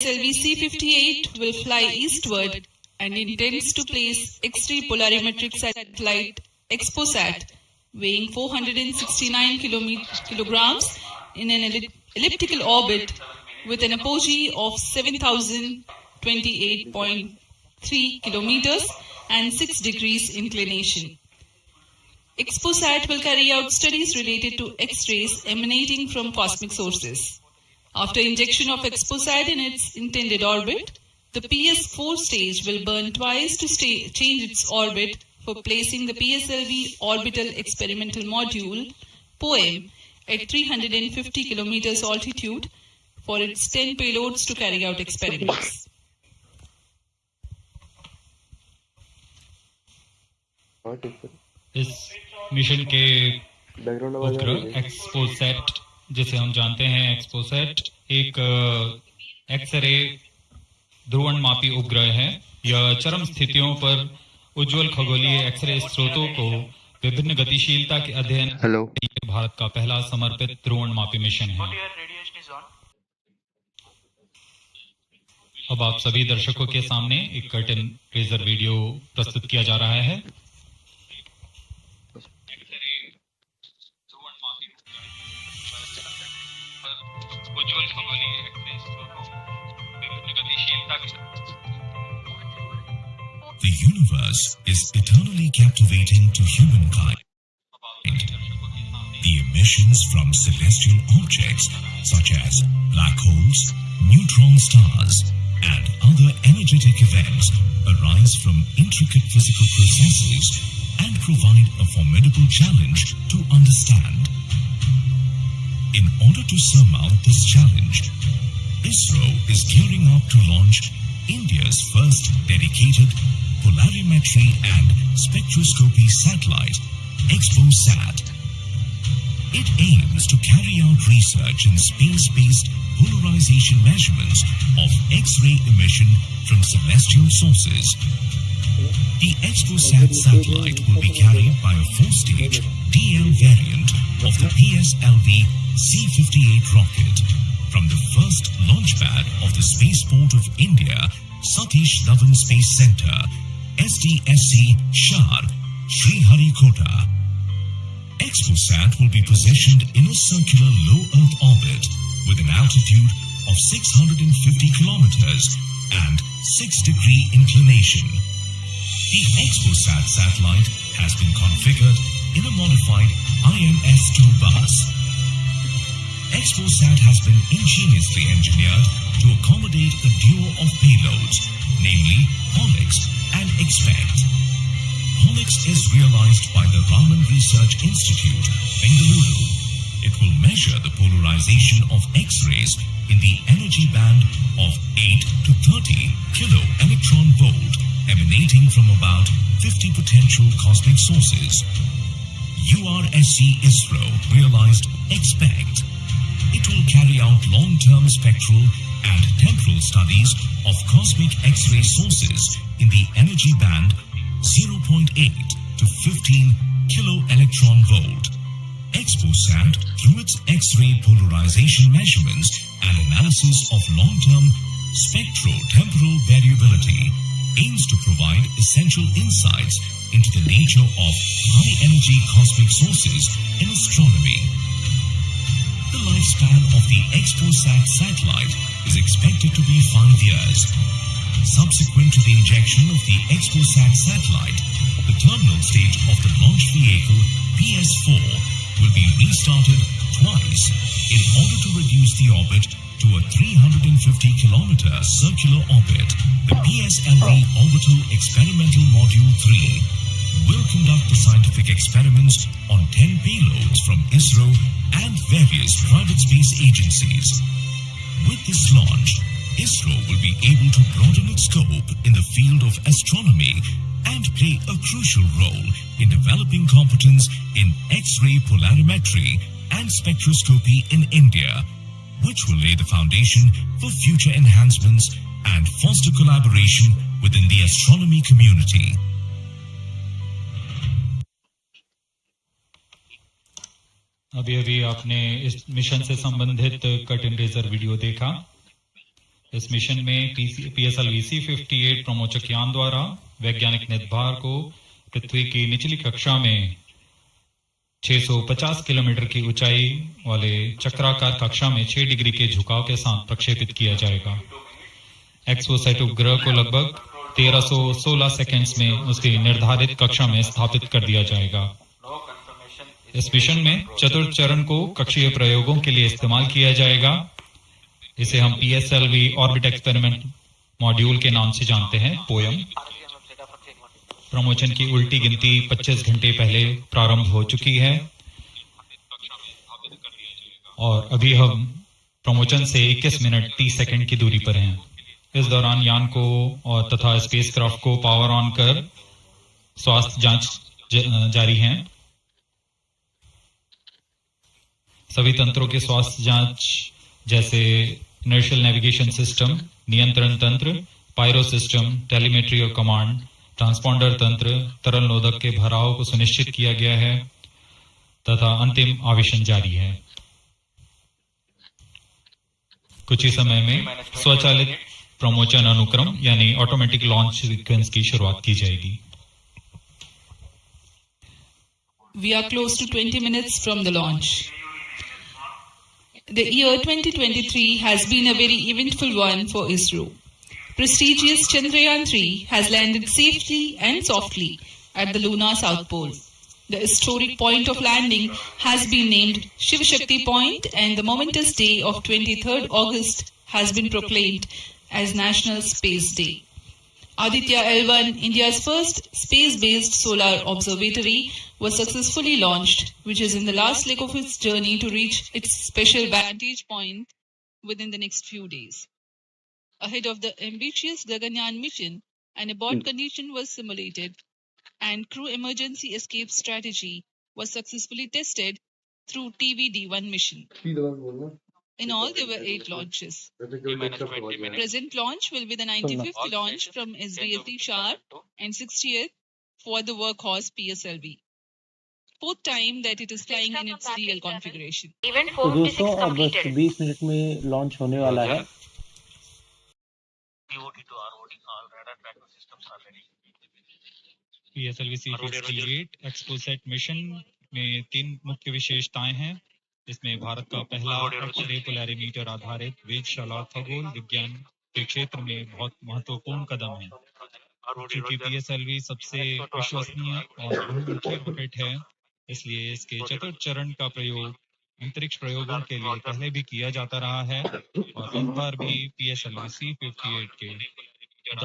PSLV-C58 will fly eastward and intends to place X-ray polarimetric satellite XPoSat weighing 469 kilograms in an elliptical orbit with an apogee of 7,028.3 kilometers and 6 degrees inclination. XPoSat will carry out studies related to X-rays emanating from cosmic sources. After injection of XPoSat in its intended orbit, the PS4 stage will burn twice to change its orbit for placing the PSLV Orbital Experimental Module POEM at 350 kilometers altitude for its 10 payloads to carry out experiments. इस mission के उपग्रह XPoSat, जिसे हम जानते हैं XPoSat, एक x ray ध्रुवणमापी उपग्रह है। यह चरम स्थितियों पर उज्जवल खगोलीय एक्सरे स्रोतों को विभिन्न गतिशीलता के अध्ययन के लिए भारत का पहला समर्पित ध्रुवणमापी मिशन है। अब आप सभी दर्शकों के सामने एक कर्टन रेजर वीडियो प्रस्तुत किया जा रहा है। The universe is eternally captivating to humankind. The emissions from celestial objects such as black holes, neutron stars, and other energetic events arise from intricate physical processes and provide a formidable challenge to understand. In order to surmount this challenge, ISRO is gearing up to launch India's first dedicated polarimetry and spectroscopy satellite, XPoSat. It aims to carry out research in space-based polarization measurements of X-ray emission from celestial sources. The XPoSat satellite will be carried by a 4-stage DL variant of the PSLV-C58 rocket from the first launch pad of the Spaceport of India, Satish Dhawan Space Center, SDSC Shar, Sriharikota. XPoSat will be positioned in a circular low Earth orbit with an altitude of 650 kilometers and 6-degree inclination. The XPoSat satellite has been configured in a modified IMS-2 bus. XPoSat has been ingeniously engineered to accommodate a duo of payloads, namely Onyx and Expect. Onyx is realized by the Raman Research Institute, Bengaluru. It will measure the polarization of X-rays in the energy band of 8 to 30 kilo-electron volt emanating from about 50 potential cosmic sources. URSC ISRO realized Expect. It will carry out long-term spectral and temporal studies of cosmic X-ray sources in the energy band 0.8 to 15 kilo-electron volt. XPoSat, through its X-ray polarization measurements and analysis of long-term spectro-temporal variability, aims to provide essential insights into the nature of high-energy cosmic sources in astronomy. The lifespan of the XPoSat satellite is expected to be 5 years. Subsequent to the injection of the XPoSat satellite, the terminal stage of the launch vehicle PS4 will be restarted twice in order to reduce the orbit to a 350-kilometer circular orbit. The PSLV Orbital Experimental Module 3 will conduct the scientific experiments on 10 payloads from ISRO and various private space agencies. With this launch, ISRO will be able to broaden its scope in the field of astronomy and play a crucial role in developing competence in X-ray polarimetry and spectroscopy in India, which will lay the foundation for future enhancements and foster collaboration within the astronomy community. अभी आपने इस mission से संबंधित curtain raiser video देखा। इस mission में PSLV-C58 प्रमोचक यान द्वारा वैज्ञानिक निर्धार को पृथ्वी की निचली कक्षा में 650 किलोमीटर की ऊंचाई वाले चक्राकार कक्षा में 6 डिग्री के झुकाव के साथ प्रक्षेपित किया जाएगा। एक्सपोसैट उपग्रह को लगभग 1316 सेकंड्स में उसकी निर्धारित कक्षा में स्थापित कर दिया जाएगा। इस मिशन में चतुर्थ चरण को कक्षीय प्रयोगों के लिए इस्तेमाल किया जाएगा। इसे हम PSLV ऑर्बिट एक्सपेरिमेंट मॉड्यूल के नाम से जानते हैं, पोयम। प्रमोशन की उल्टी गिनती 25 घंटे पहले प्रारंभ हो चुकी है और अभी हम प्रमोशन से 21 मिनट 30 सेकंड की दूरी पर हैं। इस दौरान यान को और तथा स्पेसक्राफ्ट को पावर ऑन कर स्वास्थ्य जांच जारी है। सभी तंत्रों के स्वास्थ्य जांच जैसे इनर्शियल नेविगेशन सिस्टम, नियंत्रण तंत्र, पायरो सिस्टम, टेलीमेट्री और कमांड, ट्रांसपॉन्डर तंत्र, तरल नोदक के भराव को सुनिश्चित किया गया है तथा अंतिम आवेशन जारी है। कुछ ही समय में स्वचालित प्रमोशन अनुक्रम यानी ऑटोमेटिक लॉन्च सीक्वेंस की शुरुआत की जाएगी। We are close to 20 minutes from the launch. The year 2023 has been a very eventful one for ISRO. Prestigious Chandrayaan-3 has landed safely and softly at the lunar south pole. The historic point of landing has been named Shiv Shakti Point, and the momentous day of 23rd August has been proclaimed as National Space Day. Aditya L1, India's first space-based solar observatory, was successfully launched, which is in the last leg of its journey to reach its special vantage point within the next few days. Ahead of the ambitious Gaganyaan mission, an abort condition was simulated, and crew emergency escape strategy was successfully tested through TVD-1 mission. In all, there were 8 launches. Present launch will be the 95th launch from SDLT Sharp and 60th for the workhorse PSLV. Fourth time that it is flying in its real configuration. तो दोस्तों अब बस 20 minute में launch होने वाला है। PSLV-C58 XPoSat mission में 3 मुख्य विशेषताएं हैं। इसमें भारत का पहला एक्स-रे पोलैरिमीटर आधारित वेधशाला खगोल विज्ञान के क्षेत्र में बहुत महत्वपूर्ण कदम है। क्योंकि PSLV सबसे विश्वसनीय और बहुमुखी रॉकेट है, इसलिए इसके चतुर्थ चरण का प्रयोग अंतरिक्ष प्रयोगों के लिए पहले भी किया जाता रहा है और इस बार भी PSLV-C58 के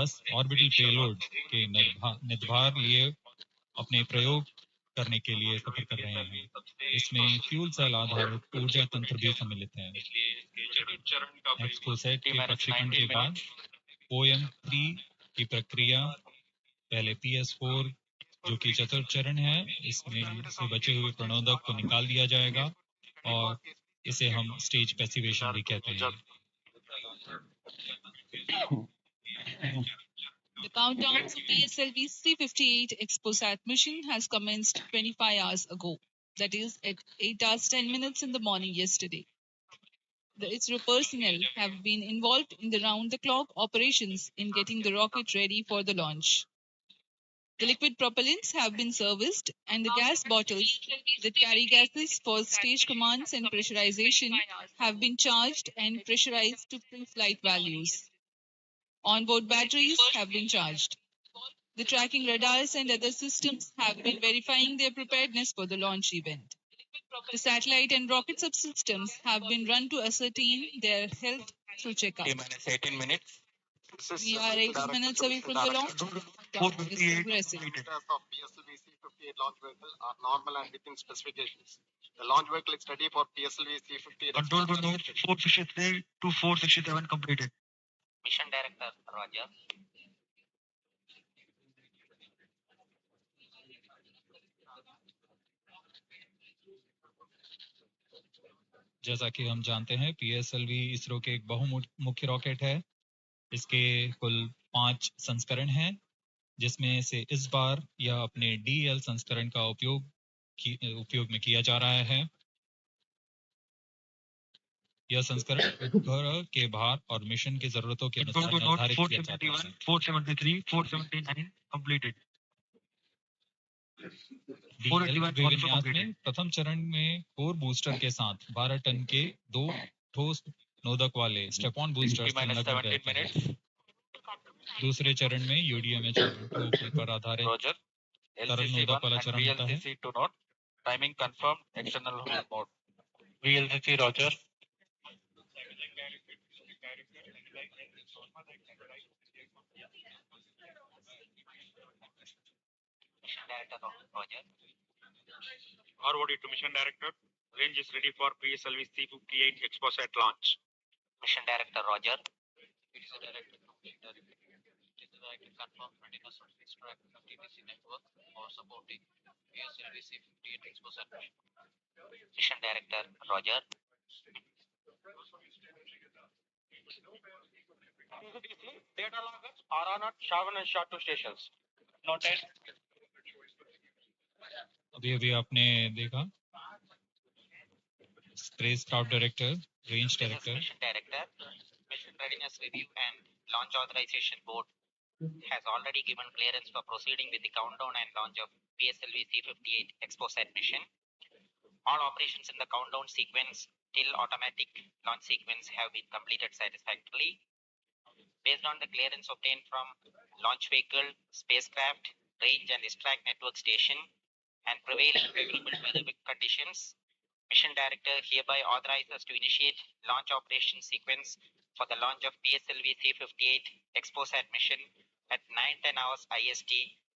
10 ऑर्बिटल पेलोड के निर्धार लिए अपने प्रयोग करने के लिए सफर कर रहे हैं। इसमें फ्यूल सेल आधारित ऊर्जा तंत्र भी सम्मिलित है। एक्सपोसैट के प्रक्षेपण के बाद पोयम 3 की प्रक्रिया पहले PS4 जो कि चतुर्थ चरण है, इसमें से बचे हुए प्रणोदक को निकाल दिया जाएगा और इसे हम स्टेज पैसिवेशन भी कहते हैं। The countdown for PSLV-C58 XPoSat mission has commenced 25 hours ago, that is at 8 hours 10 minutes in the morning yesterday. The ISRO personnel have been involved in the round-the-clock operations in getting the rocket ready for the launch. The liquid propellants have been serviced and the gas bottles that carry gases for stage commands and pressurization have been charged and pressurized to pre-flight values. Onboard batteries have been charged. The tracking radars and other systems have been verifying their preparedness for the launch event. The satellite and rocket subsystems have been run to ascertain their health through checkup. 18 minutes. We are 18 minutes away from the launch. Countdown is progressing. Of PSLV-C58 launch vehicle are normal and within specifications. The launch vehicle is ready for PSLV-C58. Control to node 463 to 467 completed. Mission Director, Roger. जैसा कि हम जानते हैं, PSLV ISRO के एक बहुमुखी rocket है। इसके कुल 5 संस्करण हैं, जिसमें से इस बार यह अपने DL संस्करण का उपयोग में किया जा रहा है। यह संस्करण उपग्रह के भार और मिशन की जरूरतों के अनुसार Explore note निर्धारित किया जाता 471, है। 473, 479 completed. डीएल 481 also विन्यास completed. में प्रथम चरण में कोर बूस्टर के साथ 12 टन के 2 ठोस नोदक वाले स्टेपॉन बूस्टर संलग्न रहते हैं। दूसरे चरण में यूडीएमएच पर आधारित तरल नोदक वाला चरण होता है। VLCC to note. Timing confirmed. External hold mode. VLCC Roger. Mission Director Roger. ROD to Mission Director. Range is ready for PSLV-C58 XPoSat launch. Mission Director Roger. It is a director confirmed readiness of fixed track TTC network or supporting PSLV-C58 XPoSat mission. Mission Director Roger. Data loggers are on at SHA-1 and SHA-2 stations. Noted. अभी आपने देखा space craft director, range director. Mission Director. Mission Readiness Review and Launch Authorization Board has already given clearance for proceeding with the countdown and launch of PSLV-C58 XPoSat mission. All operations in the countdown sequence till automatic launch sequence have been completed satisfactorily. Based on the clearance obtained from launch vehicle, spacecraft, range and ISRO network station and prevailing favorable weather conditions, Mission Director hereby authorizes to initiate launch operation sequence for the launch of PSLV-C58 XPoSat mission at 9:10 hours IST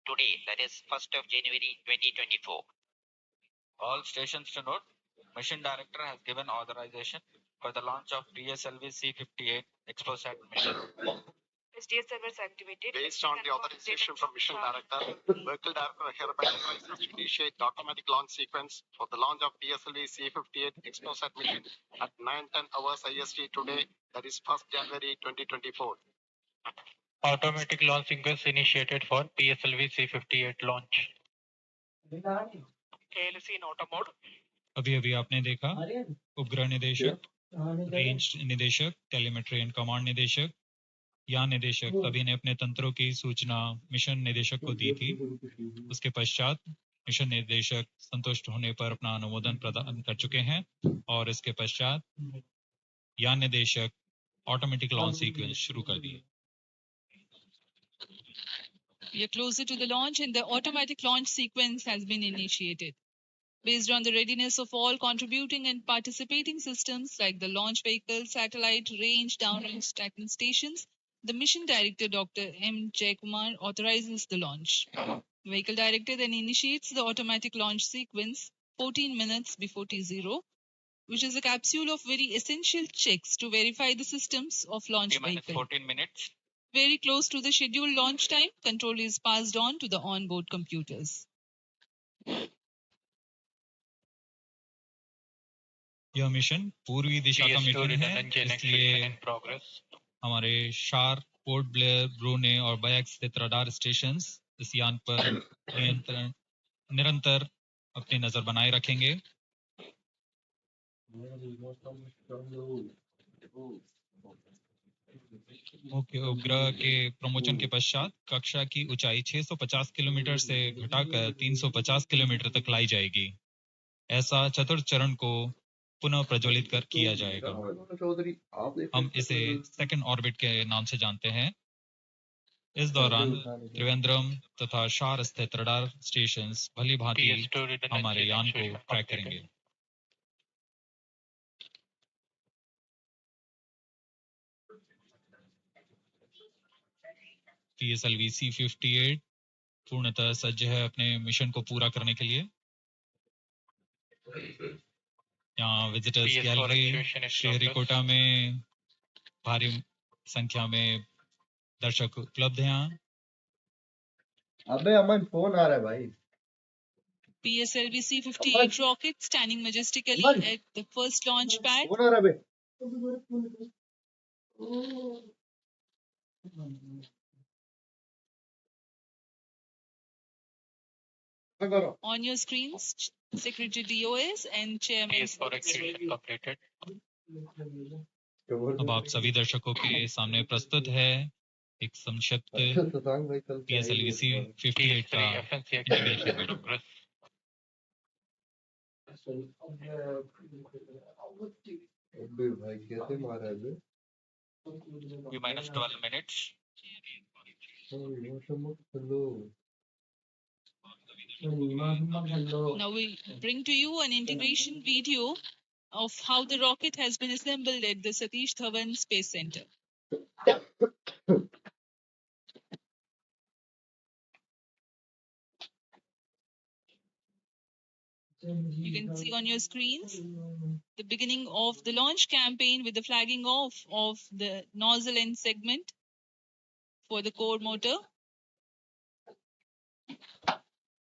today, that is 1st of January 2024. All stations to note, Mission Director has given authorization for the launch of PSLV-C58 XPoSat mission. SDS servers activated. Based on the authorization from Mission Director, Vehicle Director hereby authorizes to initiate the automatic launch sequence for the launch of PSLV-C58 XPoSat mission at 9:10 hours IST today, that is 1st January 2024. Automatic launch sequence initiated for PSLV-C58 launch. KLC in auto mode. अभी आपने देखा उपग्रह निदेशक, range निदेशक, telemetry and command निदेशक, यान निदेशक सभी ने अपने तंत्रों की सूचना मिशन निदेशक को दी थी। उसके पश्चात मिशन निदेशक संतुष्ट होने पर अपना अनुमोदन प्रदान कर चुके हैं और इसके पश्चात यान निदेशक ऑटोमेटिक लॉन्च सीक्वेंस शुरू कर दिए। We are closer to the launch and the automatic launch sequence has been initiated. Based on the readiness of all contributing and participating systems like the launch vehicle, satellite, range, downrange tracking stations, the mission director Dr. M. Jaykumar authorizes the launch. The vehicle director then initiates the automatic launch sequence 14 minutes before T0, which is a capsule of very essential checks to verify the systems of launch vehicle. 14 minutes. Very close to the scheduled launch time, control is passed on to the onboard computers. यह mission पूर्वी दिशा का mission है, इसलिए हमारे शार, port Blair, ब्रूने और bikes स्थित radar stations इस यान पर निरंतर अपनी नजर बनाए रखेंगे। मुख्य उपग्रह के प्रमोशन के पश्चात कक्षा की ऊंचाई 650 किलोमीटर से घटाकर 350 किलोमीटर तक लाई जाएगी। ऐसा चतुर्थ चरण को पुनः प्रज्वलित कर किया जाएगा। हम इसे सेकंड ऑर्बिट के नाम से जानते हैं। इस दौरान त्रिवेंद्रम तथा शार स्थित रडार स्टेशंस भली भांति हमारे यान को ट्रैक करेंगे। PSLV-C58 पूर्णतः सज्ज है अपने मिशन को पूरा करने के लिए। यहाँ विजिटर्स गैलरी श्रीहरिकोटा में भारी संख्या में दर्शक उपलब्ध हैं। अबे अमन फोन आ रहा है भाई। PSLV-C58 rocket standing majestically at the first launch pad. Phone आ रहा है बे। On your screens, Secretary DOS and Chairman. PS4 activation completed. अब आप सभी दर्शकों के सामने प्रस्तुत है एक संक्षिप्त PSLV-C 58 का integration video. V minus 12 minutes. Now we bring to you an integration video of how the rocket has been assembled at the Satish Dhawan Space Center. You can see on your screens the beginning of the launch campaign with the flagging off of the nozzle end segment for the core motor.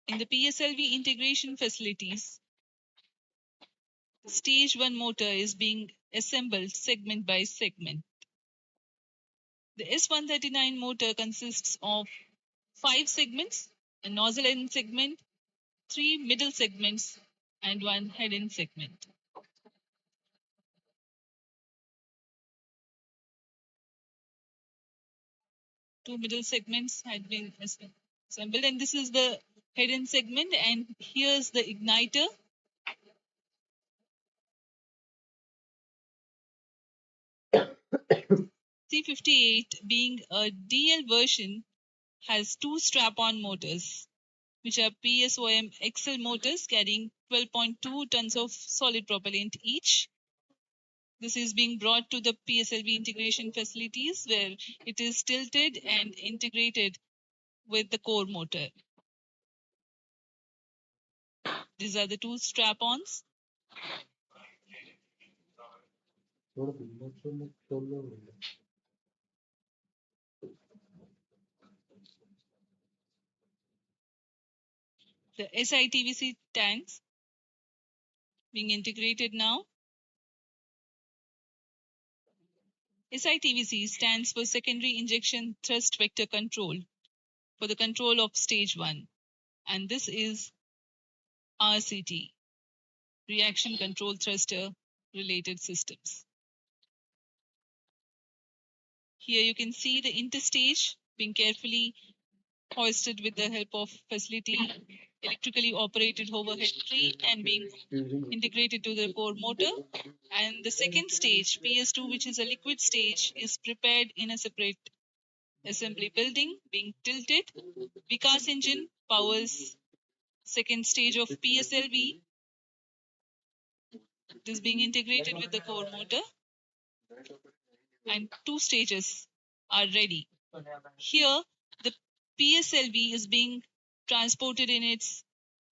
In the PSLV integration facilities, the stage 1 motor is being assembled segment by segment. The S139 motor consists of 5 segments, a nozzle end segment, 3 middle segments, and 1 head end segment. Two middle segments had been assembled, and this is the head end segment, and here's the igniter. C58, being a DL version, has 2 strap-on motors, which are PSOM XL motors carrying 12.2 tons of solid propellant each. This is being brought to the PSLV integration facilities where it is tilted and integrated with the core motor. These are the 2 strap-ons. The SITVC tanks being integrated now. SITVC stands for Secondary Injection Thrust Vector Control for the control of stage 1, and this is RCT, Reaction Control Thruster Related Systems. Here you can see the interstage being carefully hoisted with the help of facility electrically operated overhead crane and being integrated to the core motor. And the second stage, PS2, which is a liquid stage, is prepared in a separate assembly building being tilted. Vikas engine powers second stage of PSLV. It is being integrated with the core motor, and 2 stages are ready. Here, the PSLV is being transported in its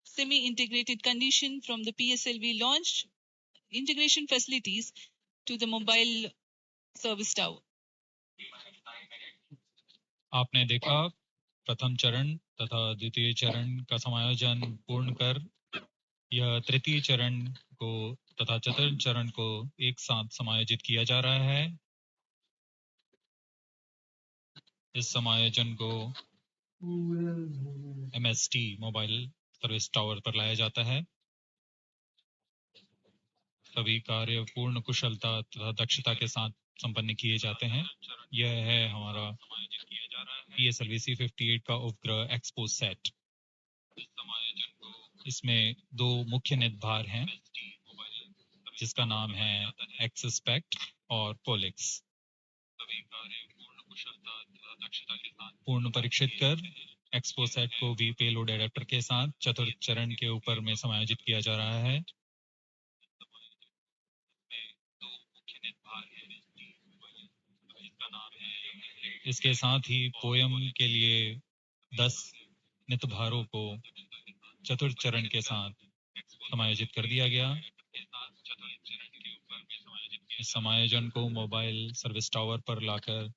semi-integrated condition from the PSLV launch integration facilities to the mobile service tower. आपने देखा प्रथम चरण तथा द्वितीय चरण का समायोजन पूर्ण कर यह तृतीय चरण को तथा चतुर्थ चरण को एक साथ समायोजित किया जा रहा है। इस समायोजन को MST मोबाइल सर्विस टावर पर लाया जाता है। सभी कार्य पूर्ण कुशलता तथा दक्षता के साथ संपन्न किए जाते हैं। यह है हमारा PSLV-C 58 का उपग्रह XPoSat। इसमें 2 मुख्य निदभार हैं जिसका नाम है XSPECT और POLIX। पूर्ण परीक्षित कर XPoSat को भी पेलोड एडेप्टर के साथ चतुर्थ चरण के ऊपर में समायोजित किया जा रहा है। इसके साथ ही पोयम के लिए 10 नितभारों को चतुर्थ चरण के साथ समायोजित कर दिया गया। इस समायोजन को मोबाइल सर्विस टावर पर लाकर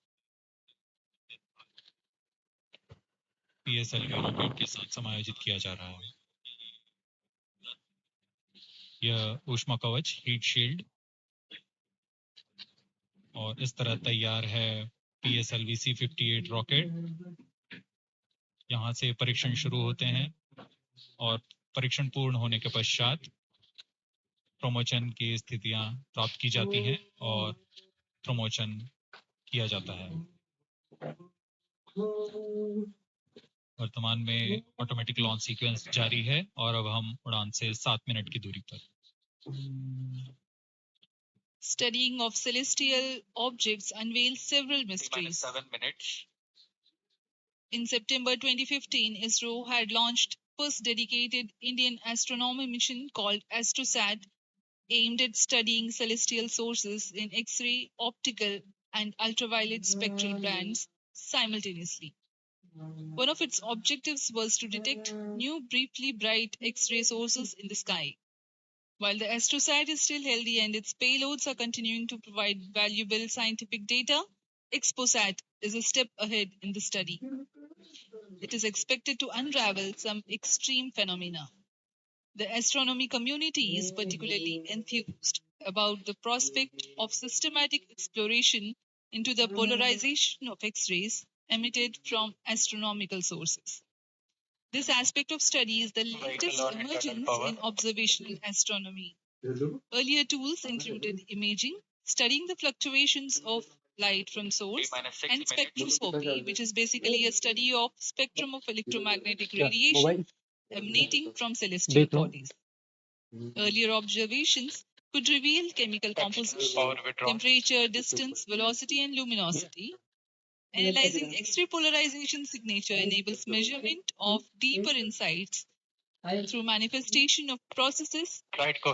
PSLV रॉकेट के साथ समायोजित किया जा रहा है। यह ऊष्मा कवच हीट शील्ड और इस तरह तैयार है PSLV-C 58 रॉकेट। यहाँ से परीक्षण शुरू होते हैं और परीक्षण पूर्ण होने के पश्चात प्रमोशन की स्थितियां प्राप्त की जाती हैं और प्रमोशन किया जाता है। वर्तमान में ऑटोमेटिक लॉन्च सीक्वेंस जारी है और अब हम उड़ान से 7 मिनट की दूरी पर। Studying of celestial objects unveils several mysteries. 7 minutes. In September 2015, ISRO had launched first dedicated Indian astronomy mission called XPoSat, aimed at studying celestial sources in X-ray, optical, and ultraviolet spectral bands simultaneously. One of its objectives was to detect new briefly bright X-ray sources in the sky. While the AstroSat is still healthy and its payloads are continuing to provide valuable scientific data, XPoSat is a step ahead in the study. It is expected to unravel some extreme phenomena. The astronomy community is particularly enthused about the prospect of systematic exploration into the polarization of X-rays emitted from astronomical sources. This aspect of study is the latest emergence in observational astronomy. Earlier tools included imaging, studying the fluctuations of light from source, and spectroscopy, which is basically a study of spectrum of electromagnetic radiation emanating from celestial bodies. Earlier observations could reveal chemical composition, temperature, distance, velocity, and luminosity. Analyzing X-ray polarization signature enables measurement of deeper insights through manifestation of processes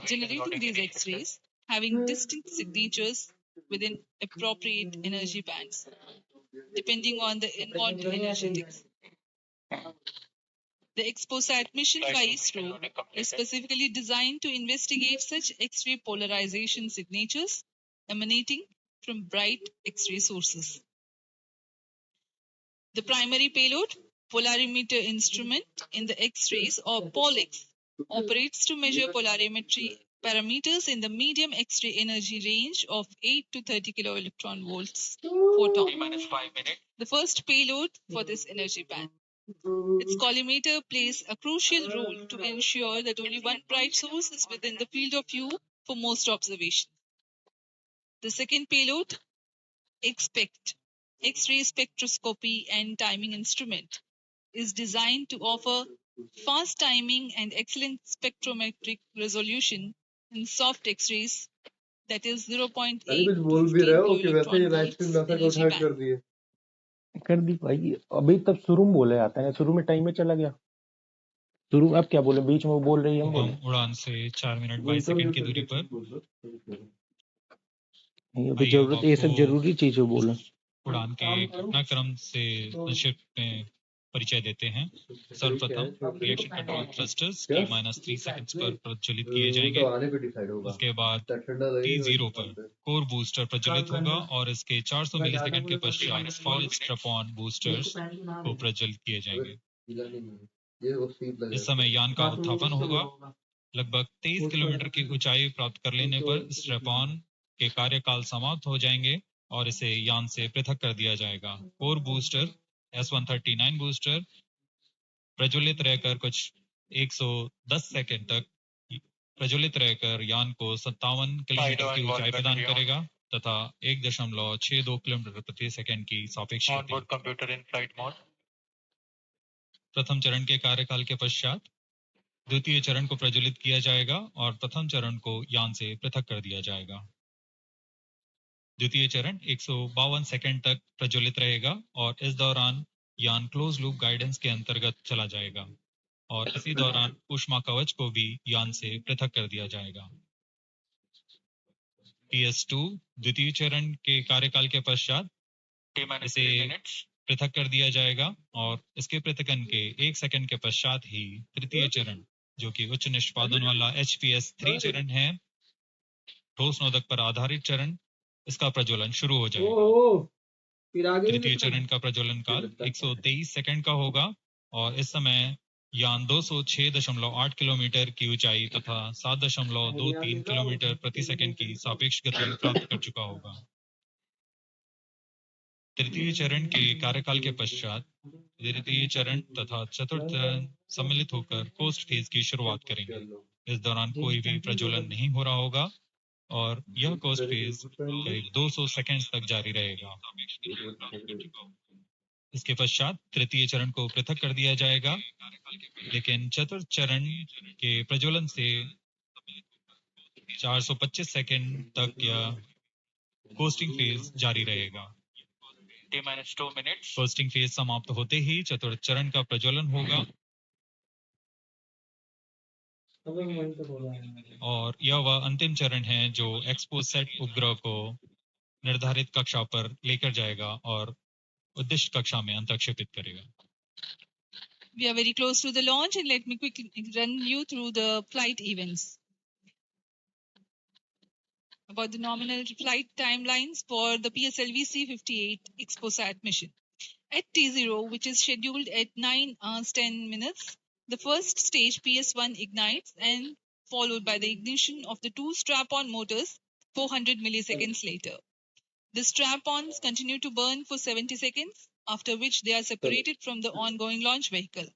generating these X-rays having distinct signatures within appropriate energy bands, depending on the involved energetics. The XPoSat mission by ISRO is specifically designed to investigate such X-ray polarization signatures emanating from bright X-ray sources. The primary payload, polarimeter instrument in the X-rays or POLX, operates to measure polarimetry parameters in the medium X-ray energy range of 8 to 30 kiloelectron volts photon. 5 minutes. The first payload for this energy band. Its collimator plays a crucial role to ensure that only one bright source is within the field of view for most observations. The second payload, XPECT, X-ray spectroscopy and timing instrument, is designed to offer fast timing and excellent spectrometric resolution in soft X-rays, that is 0.8 to 15 kiloelectron volts energy band. कर दी भाई, अभी तक शुरू में बोले आता है, शुरू में टाइम में चला गया। शुरू अब क्या बोले, बीच में वो बोल रही है, हम बोले हम उड़ान से 4 मिनट 22 सेकंड की दूरी पर। नहीं, अभी जरूरत ये सब जरूरी चीज है बोले। उड़ान के घटनाक्रम से संक्षिप्त में परिचय देते हैं। सर्वप्रथम reaction control thrusters T-3 seconds पर प्रज्वलित किए जाएंगे। उसके बाद T0 पर कोर बूस्टर प्रज्वलित होगा और इसके 400 मिलीसेकंड के पश्चात फॉल स्ट्रैप-ऑन बूस्टर्स को प्रज्वलित किए जाएंगे। इस समय यान का उत्थापन होगा। लगभग 23 किलोमीटर की ऊंचाई प्राप्त कर लेने पर स्ट्रैप-ऑन के कार्यकाल समाप्त हो जाएंगे और इसे यान से पृथक कर दिया जाएगा। कोर बूस्टर S139 बूस्टर प्रज्वलित रहकर कुछ 110 सेकंड तक प्रज्वलित रहकर यान को 57 किलोमीटर की ऊंचाई प्रदान करेगा तथा 1.62 किलोमीटर प्रति सेकंड की सापेक्ष गति। Computer in flight mode. प्रथम चरण के कार्यकाल के पश्चात द्वितीय चरण को प्रज्वलित किया जाएगा और प्रथम चरण को यान से पृथक कर दिया जाएगा। द्वितीय चरण 152 सेकंड तक प्रज्वलित रहेगा और इस दौरान यान क्लोज लूप गाइडेंस के अंतर्गत चला जाएगा और इसी दौरान ऊष्मा कवच को भी यान से पृथक कर दिया जाएगा। PS2 द्वितीय चरण के कार्यकाल के पश्चात इसे पृथक कर दिया जाएगा और इसके पृथकन के 1 सेकंड के पश्चात ही तृतीय चरण, जो कि उच्च निष्पादन वाला HPS3 चरण है, ठोस नोदक पर आधारित चरण, इसका प्रज्वलन शुरू हो जाएगा। तृतीय चरण का प्रज्वलन काल 123 सेकंड का होगा और इस समय यान 206.8 किलोमीटर की ऊंचाई तथा 7.23 किलोमीटर प्रति सेकंड की सापेक्ष गति प्राप्त कर चुका होगा। तृतीय चरण के कार्यकाल के पश्चात तृतीय चरण तथा चतुर्थ चरण सम्मिलित होकर पोस्ट फेज की शुरुआत करेंगे। इस दौरान कोई भी प्रज्वलन नहीं हो रहा होगा और यह कोर्स फेज करीब 200 सेकंड्स तक जारी रहेगा। इसके पश्चात तृतीय चरण को पृथक कर दिया जाएगा, लेकिन चतुर्थ चरण के प्रज्वलन से 425 सेकंड तक यह कोस्टिंग फेज जारी रहेगा। T-2 minutes. कोस्टिंग फेज समाप्त होते ही चतुर्थ चरण का प्रज्वलन होगा और यह वह अंतिम चरण है जो एक्सपोसेट उपग्रह को निर्धारित कक्षा पर लेकर जाएगा और उद्दिष्ट कक्षा में अंतक्षेपित करेगा। We are very close to the launch, and let me quickly run you through the flight events. About the nominal flight timelines for the PSLV-C58 XPoSat mission. At T0, which is scheduled at 9 hours 10 minutes, the first stage PS1 ignites and followed by the ignition of the two strap-on motors 400 milliseconds later. The strap-ons continue to burn for 70 seconds, after which they are separated from the ongoing launch vehicle.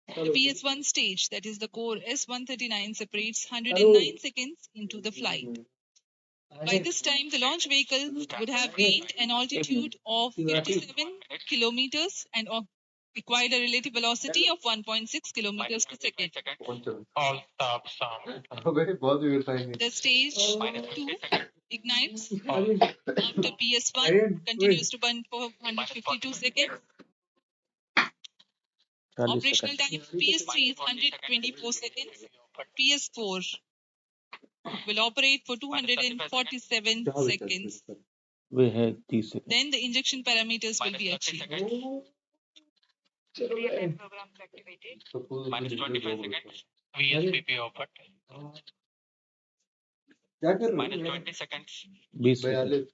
The PS1 stage, that is the core S139, separates 109 seconds into the flight. By this time, the launch vehicle would have gained an altitude of 57 kilometers and acquired a relative velocity of 1.6 kilometers per second. All stop sound. The stage 2 ignites after PS1 continues to burn for 152 seconds. 40 Operational second time PS3 is 124 seconds. PS4 will operate for 247 seconds. वे है 30 second. Then the injection parameters will be achieved. Real-time programs activated. Minus 25 seconds. VSPP open. Minus 20 seconds. 20 second.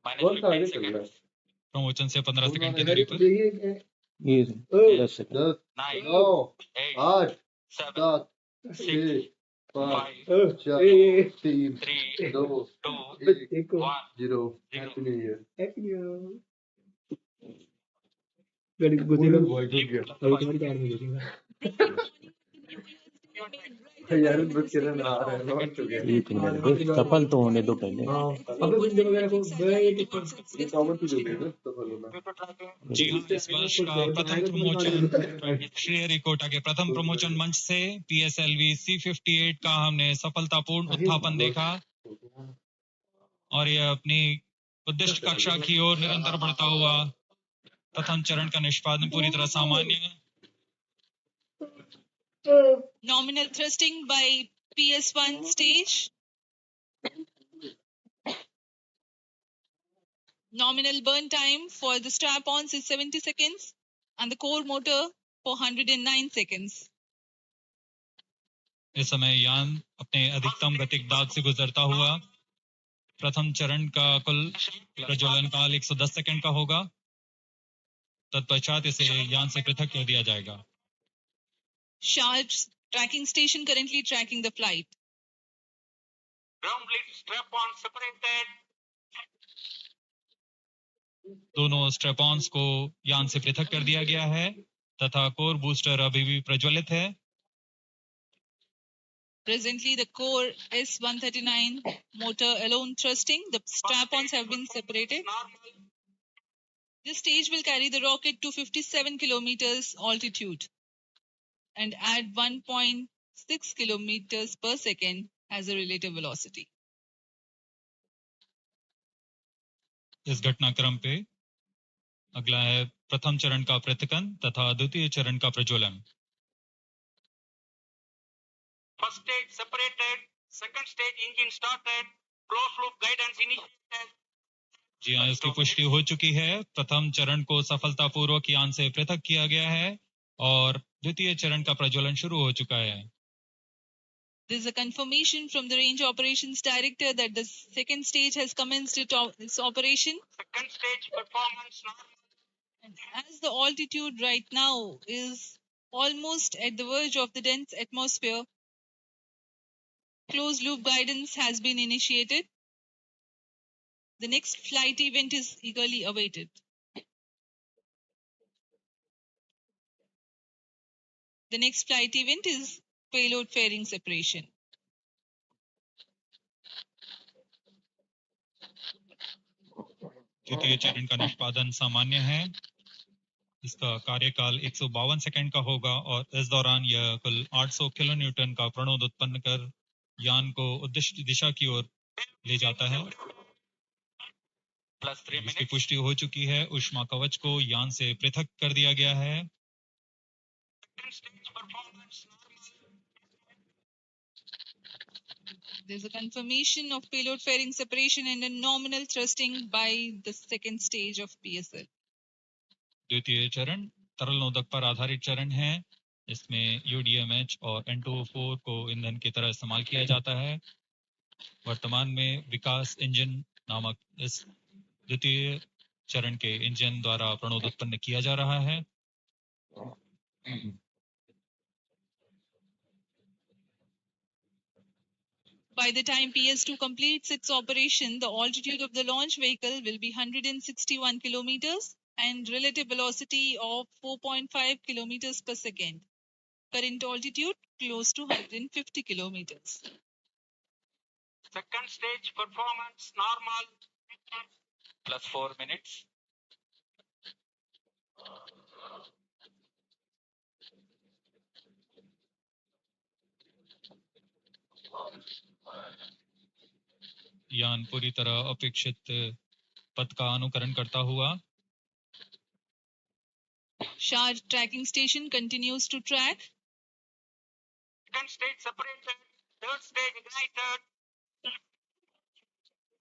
Minus 15 seconds. Promotion से 15 second की दूरी पर ये 10 second. 9, 8, 7, 6, 5, 4, 3, 2, 1, 0. एक minute बस सफल तो होने दो पहले। जी हाँ, इस वर्ष का प्रथम प्रमोशन श्रीहरिकोटा के प्रथम प्रमोशन मंच से PSLV-C58 का हमने सफलतापूर्ण उत्थापन देखा और यह अपनी उद्दिष्ट कक्षा की ओर निरंतर बढ़ता हुआ प्रथम चरण का निष्पादन पूरी तरह सामान्य। Nominal thrusting by PS1 stage. Nominal burn time for the strap-ons is 70 seconds and the core motor for 109 seconds. इस समय यान अपने अधिकतम गतिक दाब से गुजरता हुआ प्रथम चरण का कुल प्रज्वलन काल 110 सेकंड का होगा। तत्पश्चात इसे यान से पृथक कर दिया जाएगा। Charge tracking station currently tracking the flight. Ground lead strap-on separated. दोनों स्ट्रैप-ऑन्स को यान से पृथक कर दिया गया है तथा कोर बूस्टर अभी भी प्रज्वलित है। Presently, the core S139 motor alone thrusting. The strap-ons have been separated. This stage will carry the rocket to 57 kilometers altitude and add 1.6 kilometers per second as a relative velocity. इस घटनाक्रम पे अगला है प्रथम चरण का पृथकन तथा द्वितीय चरण का प्रज्वलन। First stage separated. Second stage engine started. Closed loop guidance initiated. जी हाँ, इसकी पुष्टि हो चुकी है। प्रथम चरण को सफलतापूर्वक यान से पृथक किया गया है और द्वितीय चरण का प्रज्वलन शुरू हो चुका है। There is a confirmation from the Range Operations Director that the second stage has commenced its operation. Second stage performance normal. And as the altitude right now is almost at the verge of the dense atmosphere, closed loop guidance has been initiated. The next flight event is eagerly awaited. The next flight event is payload fairing separation. द्वितीय चरण का निष्पादन सामान्य है। इसका कार्यकाल 152 second का होगा और इस दौरान यह कुल 800 किलो न्यूटन का प्रणोद उत्पन्न कर यान को उद्दिष्ट दिशा की ओर ले जाता है। इसकी पुष्टि हो चुकी है। ऊष्मा कवच को यान से पृथक कर दिया गया है। There's a confirmation of payload fairing separation and a nominal thrusting by the second stage of PSL. द्वितीय चरण तरल नोदक पर आधारित चरण है। इसमें UDMH और N2O4 को ईंधन की तरह इस्तेमाल किया जाता है। वर्तमान में विकास इंजन नामक इस द्वितीय चरण के इंजन द्वारा प्रणोद उत्पन्न किया जा रहा है। By the time PS2 completes its operation, the altitude of the launch vehicle will be 161 kilometers and relative velocity of 4.5 kilometers per second. Current altitude close to 150 kilometers. Second stage performance normal plus 4 minutes. यान पूरी तरह अपेक्षित पथ का अनुकरण करता हुआ SHAR tracking station continues to track. Second stage separated, third stage ignited.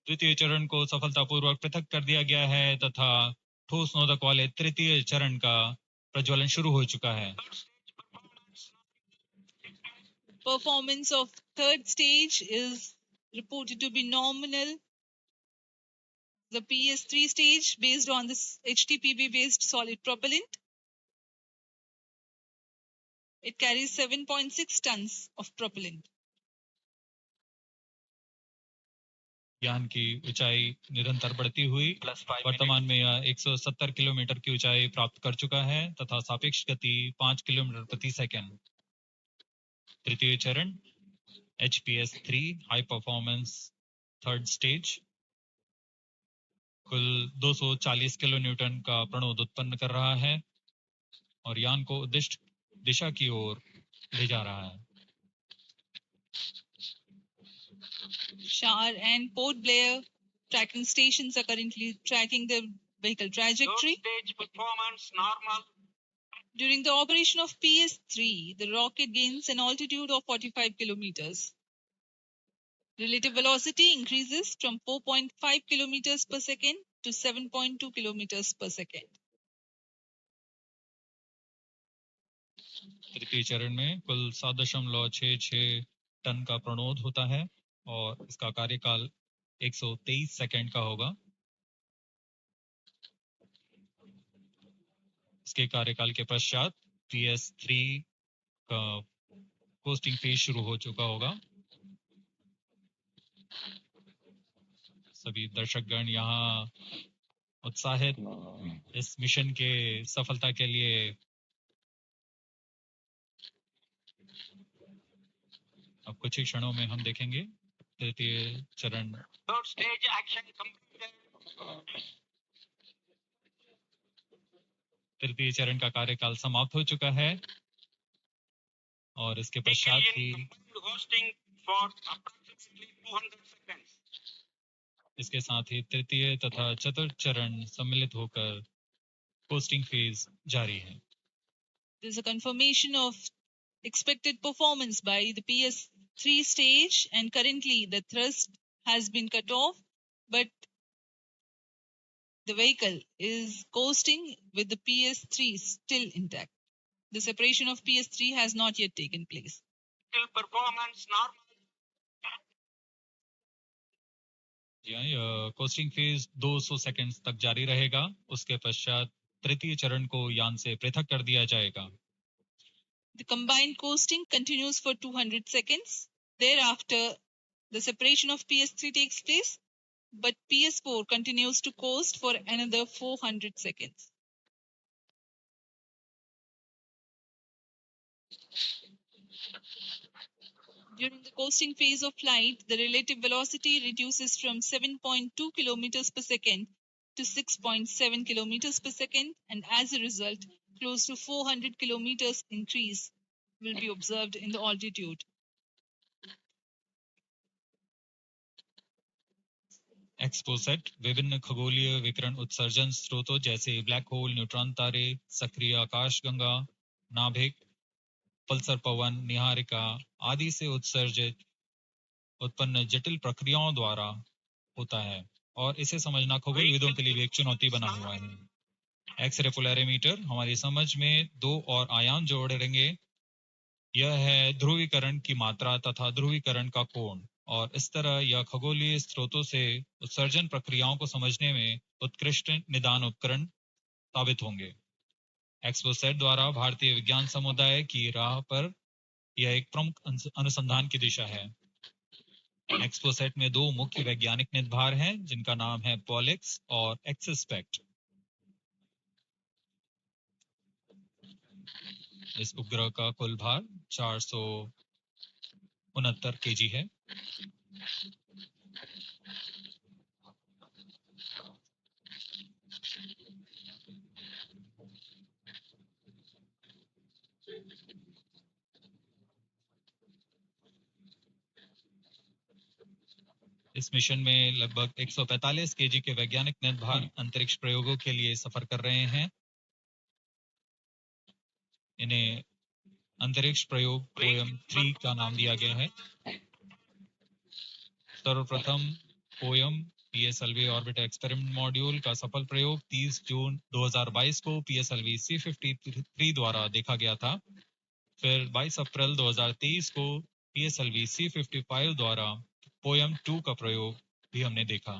द्वितीय चरण को सफलतापूर्वक पृथक कर दिया गया है तथा ठोस नोदक वाले तृतीय चरण का प्रज्वलन शुरू हो चुका है। Performance of third stage is reported to be nominal. The PS3 stage based on this HTPB based solid propellant. It carries 7.6 tons of propellant. यान की ऊंचाई निरंतर बढ़ती हुई वर्तमान में यह 170 किलोमीटर की ऊंचाई प्राप्त कर चुका है तथा सापेक्ष गति 5 किलोमीटर प्रति सेकंड। तृतीय चरण HPS3 high performance third stage कुल 240 किलो न्यूटन का प्रणोद उत्पन्न कर रहा है और यान को उद्दिष्ट दिशा की ओर ले जा रहा है। SHAR and Port Blair tracking stations are currently tracking the vehicle trajectory. Third stage performance normal. During the operation of PS3, the rocket gains an altitude of 45 kilometers. Relative velocity increases from 4.5 kilometers per second to 7.2 kilometers per second. तृतीय चरण में कुल 7.66 ton का प्रणोद होता है और इसका कार्यकाल 123 सेकंड का होगा। इसके कार्यकाल के पश्चात PS3 का कोस्टिंग फेज शुरू हो चुका होगा। सभी दर्शकगण यहाँ उत्साहित इस मिशन के सफलता के लिए अब कुछ ही क्षणों में हम देखेंगे तृतीय चरण। Third stage action completed. तृतीय चरण का कार्यकाल समाप्त हो चुका है और इसके पश्चात ही Hosting for approximately 200 seconds. इसके साथ ही तृतीय तथा चतुर्थ चरण सम्मिलित होकर पोस्टिंग फेज जारी है। There is a confirmation of expected performance by the PS3 stage and currently the thrust has been cut off, but the vehicle is coasting with the PS3 still intact. The separation of PS3 has not yet taken place. Still performance normal. Costing phase 200 seconds तक जारी रहेगा। उसके पश्चात तृतीय चरण को यान से पृथक कर दिया जाएगा। The combined coasting continues for 200 seconds. Thereafter, the separation of PS3 takes place, but PS4 continues to coast for another 400 seconds. During the coasting phase of flight, the relative velocity reduces from 7.2 kilometers per second to 6.7 kilometers per second, and as a result, close to 400 kilometers increase will be observed in the altitude. XPoSat विभिन्न खगोलीय विकिरण उत्सर्जन स्रोतों जैसे black hole, neutron तारे, सक्रिय आकाशगंगा, नाभिक, पल्सर पवन, निहारिका आदि से उत्सर्जित उत्पन्न जटिल प्रक्रियाओं द्वारा होता है और इसे समझना खगोलविदों के लिए भी एक चुनौती बना हुआ है। एक्सरे पोलैरिमीटर हमारी समझ में दो और आयाम जोड़ेंगे। यह है ध्रुवीकरण की मात्रा तथा ध्रुवीकरण का कोण, और इस तरह यह खगोलीय स्रोतों से उत्सर्जन प्रक्रियाओं को समझने में उत्कृष्ट निदान उपकरण साबित होंगे। एक्सपोसेट द्वारा भारतीय विज्ञान समुदाय की राह पर यह एक प्रमुख अनुसंधान की दिशा है। एक्सपोसेट में दो मुख्य वैज्ञानिक निदभार हैं जिनका नाम है पॉलिक्स और एक्सस्पेक्ट। इस उपग्रह का कुल भार 469 kg है। इस मिशन में लगभग 145 kg के वैज्ञानिक निदभार अंतरिक्ष प्रयोगों के लिए सफर कर रहे हैं। इन्हें अंतरिक्ष प्रयोग पोयम 3 का नाम दिया गया है। सर्वप्रथम poem PSLV orbit experiment module का सफल प्रयोग 30 जून 2022 को PSLV-C53 द्वारा देखा गया था। फिर 22 अप्रैल 2023 को PSLV-C55 द्वारा पोयम 2 का प्रयोग भी हमने देखा।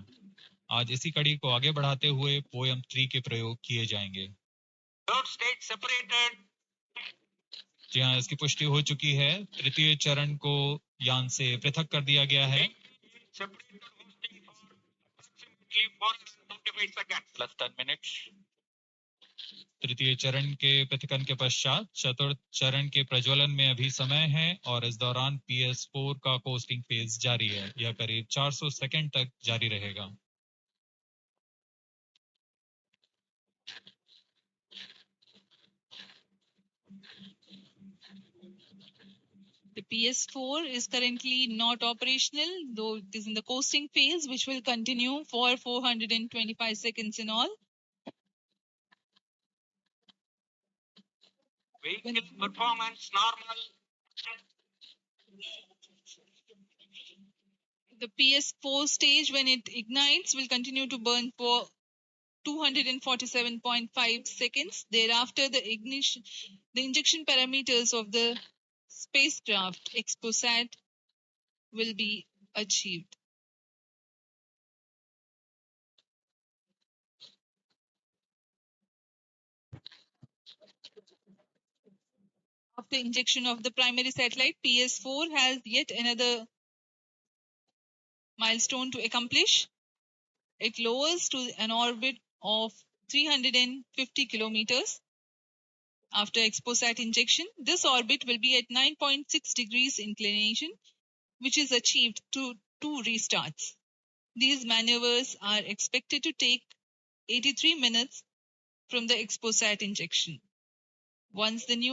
आज इसी कड़ी को आगे बढ़ाते हुए पोयम 3 के प्रयोग किए जाएंगे। जी हाँ, इसकी पुष्टि हो चुकी है। तृतीय चरण को यान से पृथक कर दिया गया है। +10 मिनट। तृतीय चरण के पृथकन के पश्चात चतुर्थ चरण के प्रज्वलन में अभी समय है और इस दौरान PS4 का कोस्टिंग फेज जारी है। यह करीब 400 सेकंड तक जारी रहेगा। The PS4 is currently not operational, though it is in the coasting phase, which will continue for 425 seconds in all. Vehicle performance normal. The PS4 stage, when it ignites, will continue to burn for 247.5 seconds. Thereafter, the injection parameters of the spacecraft XPoSat will be achieved. After injection of the primary satellite, PS4 has yet another milestone to accomplish. It lowers to an orbit of 350 kilometers. After XPoSat injection, this orbit will be at 9.6 degrees inclination, which is achieved through 2 restarts. These maneuvers are expected to take 83 minutes from the XPoSat injection. Once in the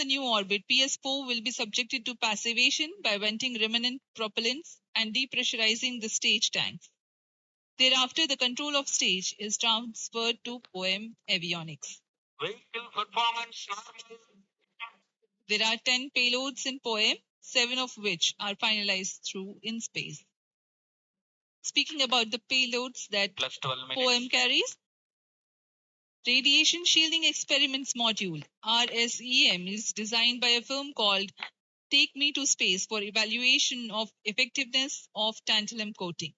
new orbit, PS4 will be subjected to passivation by venting remnant propellants and depressurizing the stage tanks. Thereafter, the control of stage is transferred to POEM avionics. Vehicle performance normal. There are 10 payloads in POEM, 7 of which are finalized through in space. Speaking about the payloads that POEM carries, Radiation Shielding Experiments Module, RSEM, is designed by a firm called Take Me to Space for evaluation of effectiveness of tantalum coating.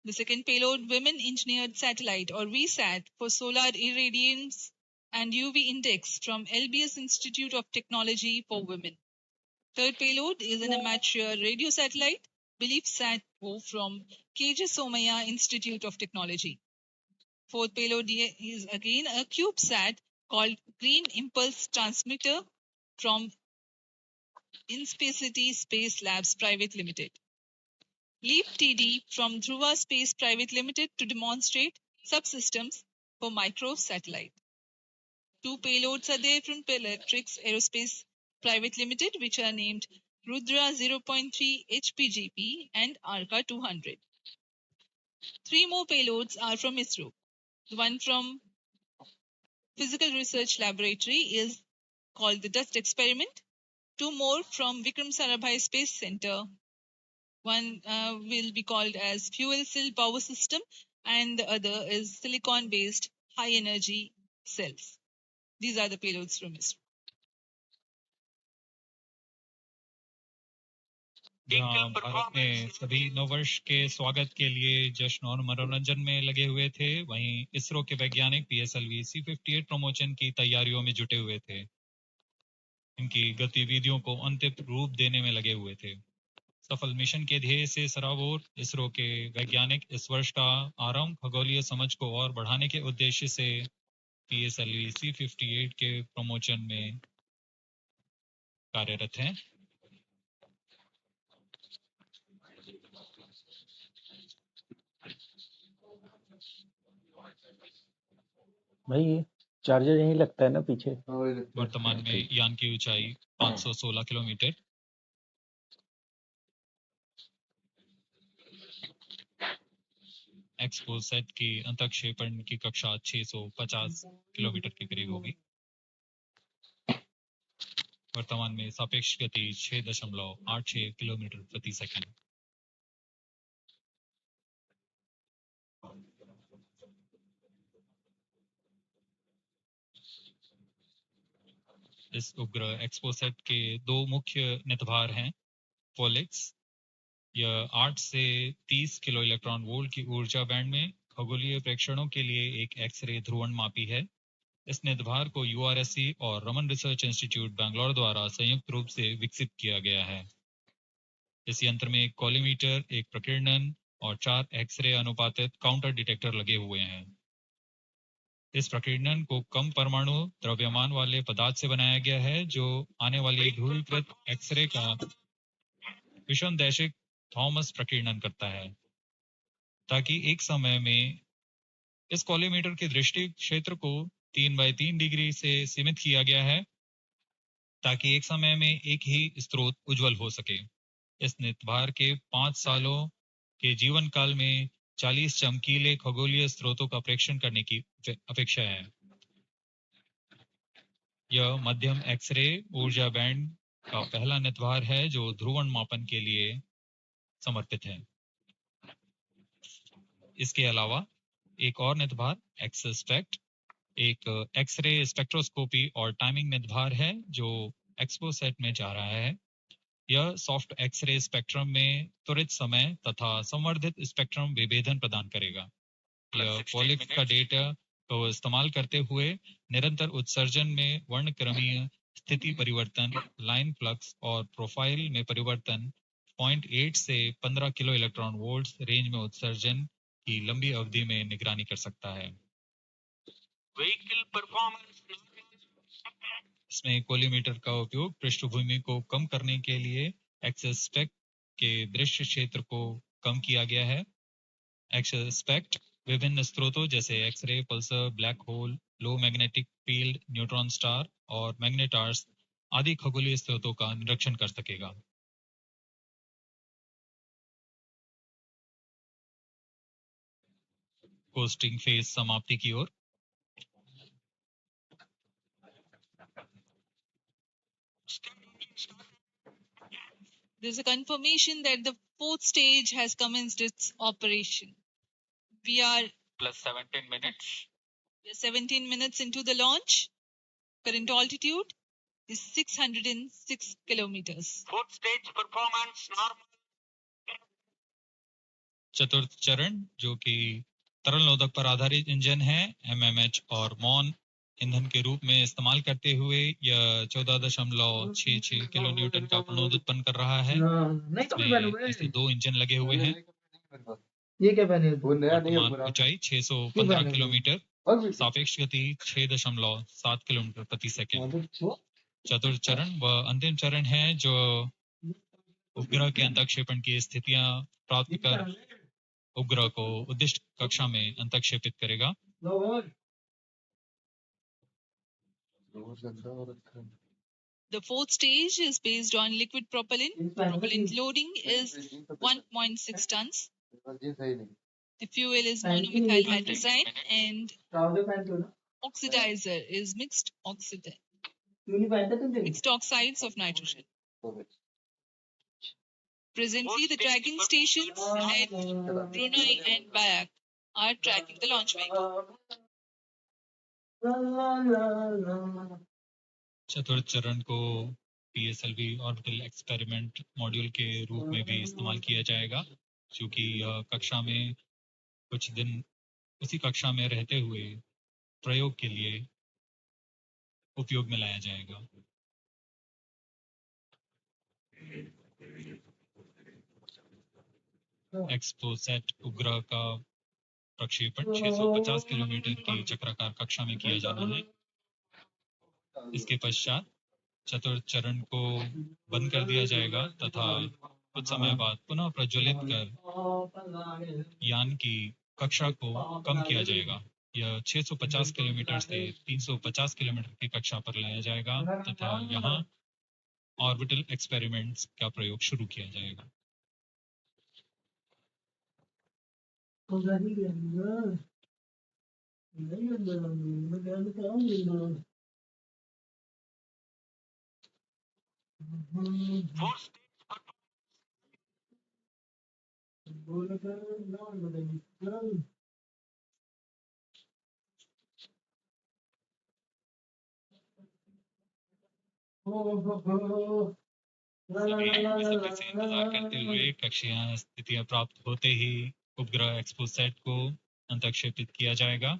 The second payload, Women Engineered Satellite or VSAT, for solar irradiance and UV index from LBS Institute of Technology for Women. Third payload is an amateur radio satellite, BeliefSat-O, from KJ Somaya Institute of Technology. Fourth payload is again a CubeSat called Green Impulse Transmitter from InSpacity Space Labs Private Limited. LEAP TD from Dhruva Space Private Limited to demonstrate subsystems for microsatellite. 2 payloads are there from Electrics Aerospace Private Limited, which are named Rudra 0.3 HPGP and Arca 200. 3 more payloads are from ISRO. The one from Physical Research Laboratory is called the Dust Experiment. 2 more from Vikram Sarabhai Space Center. One will be called as Fuel Cell Power System, and the other is silicon-based high-energy cells. These are the payloads from ISRO. जहां भारत में सभी नववर्ष के स्वागत के लिए जश्न और मनोरंजन में लगे हुए थे, वहीं इसरो के वैज्ञानिक PSLV-C58 प्रमोशन की तैयारियों में जुटे हुए थे। इनकी गतिविधियों को अंतिम रूप देने में लगे हुए थे। सफल मिशन के ध्येय से सराबोर इसरो के वैज्ञानिक इस वर्ष का आरंभ खगोलीय समझ को और बढ़ाने के उद्देश्य से PSLV-C58 के प्रमोशन में कार्यरत हैं। भाई ये चार्जर यहीं लगता है ना पीछे? वर्तमान में यान की ऊंचाई 516 किलोमीटर, एक्सपोसैट की अंतक्षेपण की कक्षा 650 किलोमीटर के करीब होगी। वर्तमान में सापेक्ष गति 6.86 किलोमीटर प्रति सेकंड। इस उपग्रह एक्सपोसैट के 2 मुख्य नितभार हैं। पोलिक्स, यह 8 से 30 किलो इलेक्ट्रॉन वोल्ट की ऊर्जा बैंड में खगोलीय प्रेक्षणों के लिए एक एक्सरे ध्रुवण मापी है। इस नितभार को URSC और रमन रिसर्च इंस्टीट्यूट बैंगलोर द्वारा संयुक्त रूप से विकसित किया गया है। इस यंत्र में एक कॉलीमीटर, एक प्रकीर्णन और 4 एक्सरे अनुपातित काउंटर डिटेक्टर लगे हुए हैं। इस प्रकीर्णन को कम परमाणु द्रव्यमान वाले पदार्थ से बनाया गया है, जो आने वाली ध्रुवीकृत एक्सरे का विषमदैशिक थॉमस प्रकीर्णन करता है, ताकि एक समय में इस कॉलीमीटर के दृष्टि क्षेत्र को 3/3 डिग्री से सीमित किया गया है, ताकि एक समय में एक ही स्रोत उज्जवल हो सके। इस नितभार के 5 सालों के जीवन काल में 40 चमकीले खगोलीय स्रोतों का प्रेक्षण करने की अपेक्षा है। यह मध्यम एक्सरे ऊर्जा बैंड का पहला नितभार है जो ध्रुवण मापन के लिए समर्पित है। इसके अलावा एक और नितभार एक्सस्पेक्ट एक एक्सरे स्पेक्ट्रोस्कोपी और टाइमिंग नितभार है जो एक्सपोसैट में जा रहा है। यह सॉफ्ट एक्सरे स्पेक्ट्रम में त्वरित समय तथा संवर्धित स्पेक्ट्रम विभेदन प्रदान करेगा। यह पॉलिक्स का डेटा को इस्तेमाल करते हुए निरंतर उत्सर्जन में वर्णक्रमीय स्थिति परिवर्तन, लाइन फ्लक्स और प्रोफाइल में परिवर्तन, 0.8 से 15 किलो इलेक्ट्रॉन वोल्ट रेंज में उत्सर्जन की लंबी अवधि में निगरानी कर सकता है। व्हीकल परफॉर्मेंस, इसमें कोलीमीटर का उपयोग पृष्ठभूमि को कम करने के लिए एक्सस्पेक्ट के दृश्य क्षेत्र को कम किया गया है। एक्सस्पेक्ट विभिन्न स्रोतों जैसे एक्सरे, पल्सर, ब्लैक होल, लो मैग्नेटिक फील्ड, न्यूट्रॉन स्टार और मैग्नेटार्स आदि खगोलीय स्रोतों का निरीक्षण कर सकेगा। कोस्टिंग फेज समाप्ति की ओर। There's a confirmation that the 4th stage has commenced its operation. We are plus 17 minutes. 17 minutes into the launch. Current altitude is 606 kilometers. 4th stage performance normal. चतुर्थ चरण जो कि तरल नोदक पर आधारित इंजन है, MMH और मॉन ईंधन के रूप में इस्तेमाल करते हुए यह 14.66 किलो न्यूटन का प्रणोद उत्पन्न कर रहा है। इसमें ऐसे 2 इंजन लगे हुए हैं। ये क्या पहने? वर्तमान ऊंचाई 615 किलोमीटर, सापेक्ष गति 6.7 किलोमीटर प्रति सेकंड। चतुर्थ चरण व अंतिम चरण है जो उपग्रह के अंतःक्षेपण की स्थितियां प्राप्त कर उपग्रह को उद्दिष्ट कक्षा में अंतःक्षेपित करेगा। The fourth stage is based on liquid propellant. Propellant loading is 1.6 tons. The fuel is monomethyl hydrazine and oxidizer is mixed oxides of nitrogen. Presently, the tracking stations at Brunei and Bayak are tracking the launch vehicle. चतुर्थ चरण को PSLV orbital experiment module के रूप में भी इस्तेमाल किया जाएगा, क्योंकि कक्षा में कुछ दिन उसी कक्षा में रहते हुए प्रयोग के लिए उपयोग में लाया जाएगा। एक्सपोसैट उपग्रह का प्रक्षेपण 650 किलोमीटर की चक्राकार कक्षा में किया जाना है। इसके पश्चात चतुर्थ चरण को बंद कर दिया जाएगा तथा कुछ समय बाद पुनः प्रज्वलित कर यान की कक्षा को कम किया जाएगा। यह 650 किलोमीटर से 350 किलोमीटर की कक्षा पर लाया जाएगा तथा यहाँ ऑर्बिटल एक्सपेरिमेंट्स का प्रयोग शुरू किया जाएगा। सभी से इंतजार करते हुए कक्षीय स्थितियां प्राप्त होते ही उपग्रह एक्सपोसैट को अंतःक्षेपित किया जाएगा।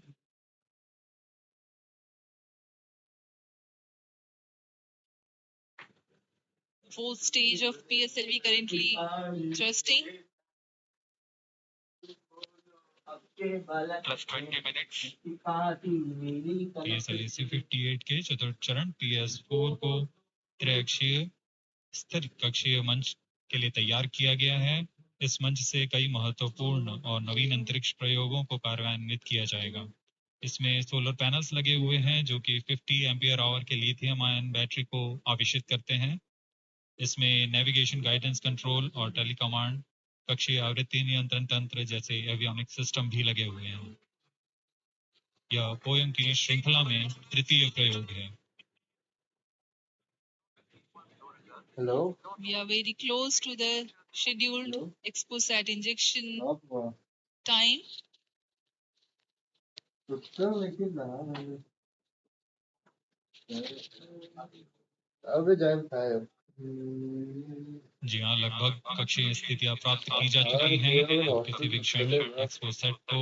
Fourth stage of PSLV currently thrusting. Plus 20 minutes. PSLV-C58 के चतुर्थ चरण PS4 को त्रिअक्षीय स्थिर कक्षीय मंच के लिए तैयार किया गया है। इस मंच से कई महत्वपूर्ण और नवीन अंतरिक्ष प्रयोगों को कार्यान्वित किया जाएगा। इसमें सोलर पैनल्स लगे हुए हैं जो कि 50 एम्पियर आवर के लिथियम आयन बैटरी को आवेशित करते हैं। इसमें नेविगेशन गाइडेंस कंट्रोल और टेलीकमांड कक्षीय आवृत्ति नियंत्रण तंत्र जैसे एवियोनिक सिस्टम भी लगे हुए हैं। यह पोएम की श्रृंखला में तृतीय प्रयोग है। Hello. We are very close to the scheduled XPoSat injection time. अबे जान था जी हाँ, लगभग कक्षीय स्थितियां प्राप्त की जा चुकी हैं। किसी भी क्षण एक्सपोसैट को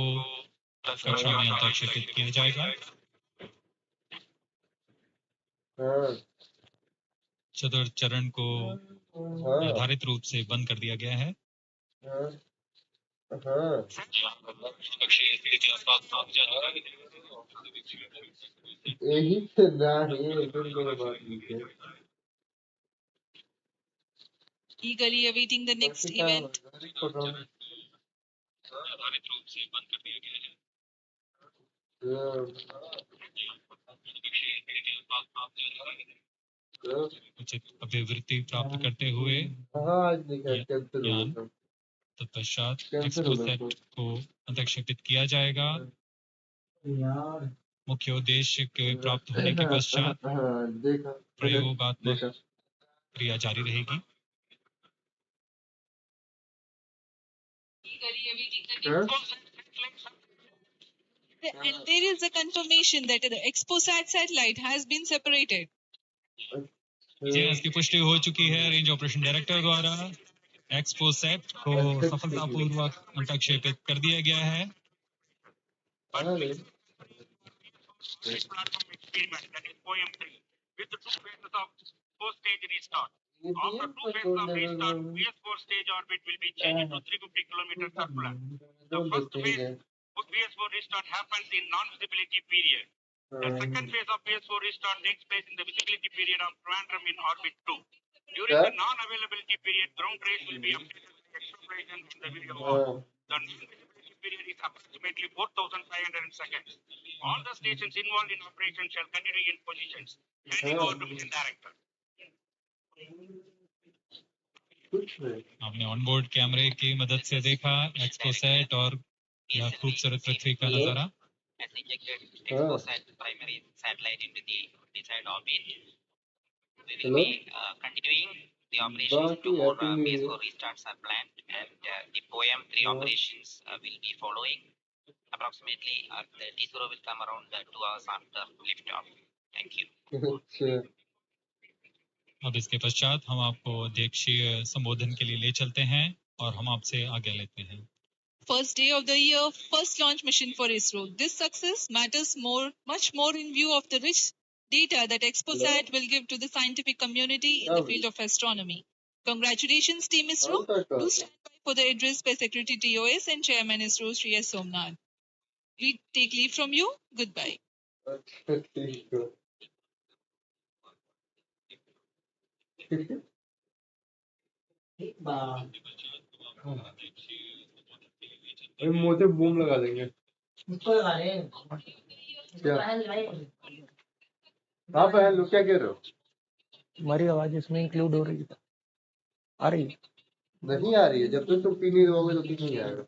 कक्षा में अंतःक्षेपित किया जाएगा। चतुर्थ चरण को निर्धारित रूप से बंद कर दिया गया है। कक्षीय स्थितियां प्राप्त की जा चुकी हैं। यही तो ना है Eagerly awaiting the next event. निर्धारित रूप से बंद कर दिया गया है। उचित अभिवृत्ति प्राप्त करते हुए यान तत्पश्चात एक्सपोसैट को अंतःक्षेपित किया जाएगा। मुख्य उद्देश्य के प्राप्त होने के पश्चात प्रयोगात्मक क्रिया जारी रहेगी। And there is a confirmation that the XPoSat satellite has been separated. जी, इसकी पुष्टि हो चुकी है रेंज ऑपरेशन डायरेक्टर द्वारा। एक्सपोसैट को सफलतापूर्वक अंतःक्षेपित कर दिया गया है। After two phases of restart, PS4 stage orbit will be changed to 350 kilometers circular. The first phase of PS4 restart happens in non-visibility period. The second phase of PS4 restart takes place in the visibility period of Trivandrum in orbit 2. During the non-availability period, ground rays will be updated by exploration in the video wall. The non-visibility period is approximately 4,500 seconds. All the stations involved in operation shall continue in positions. Handing over to Mission Director. आपने onboard कैमरे की मदद से देखा XPoSat और यह खूबसूरत पृथ्वी का नजारा. Has injected XPoSat primary satellite into the desired orbit. We will be continuing the operations. Two more PS4 restarts are planned, and the POEM 3 operations will be following. Approximately, the T0 will come around 2 hours after liftoff. Thank you. अब इसके पश्चात हम आपको अध्यक्षीय संबोधन के लिए ले चलते हैं और हम आपसे आज्ञा लेते हैं. First day of the year, first launch mission for ISRO. This success matters much more in view of the rich data that XPoSat will give to the scientific community in the field of astronomy. Congratulations, Team ISRO. Do stand by for the address by Secretary TOS and Chairman ISRO, Sri S. Somnath. We take leave from you. Goodbye. मुंह से boom लगा देंगे. क्या आप है लोग क्या कह रहे हो? तुम्हारी आवाज इसमें इंक्लूड हो रही है. आ रही है? नहीं आ रही है. जब तक तुम पी नहीं दोगे तो कुछ नहीं आएगा.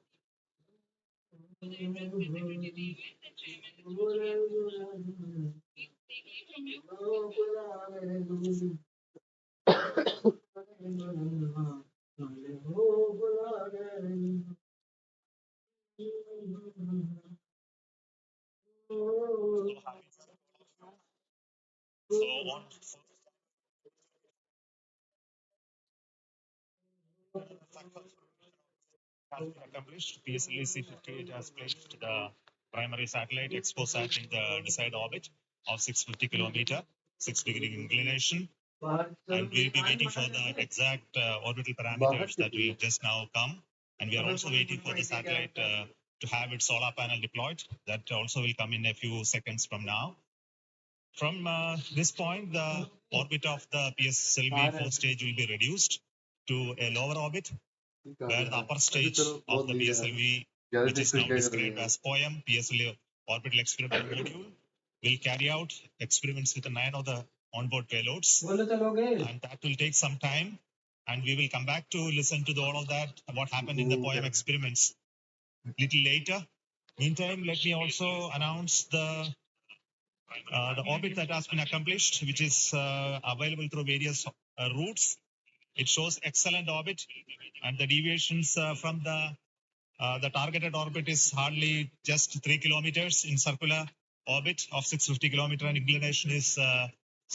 Has been accomplished. PSLV-C58 has placed the primary satellite XPoSat in the desired orbit of 650 kilometer, 6-degree inclination, and we'll be waiting for the exact orbital parameters that will just now come. And we are also waiting for the satellite to have its solar panel deployed. That also will come in a few seconds from now. From this point, the orbit of the PSLV fourth stage will be reduced to a lower orbit, where the upper stage of the PSLV, which is now described as POEM, PSLV Orbital Experiment Module, will carry out experiments with the 9 of the onboard payloads. And that will take some time, and we will come back to listen to all of that, what happened in the POEM experiments a little later. Meantime, let me also announce the orbit that has been accomplished, which is available through various routes. It shows excellent orbit, and the deviations from the targeted orbit is hardly just 3 kilometers in circular orbit of 650 kilometer, and inclination is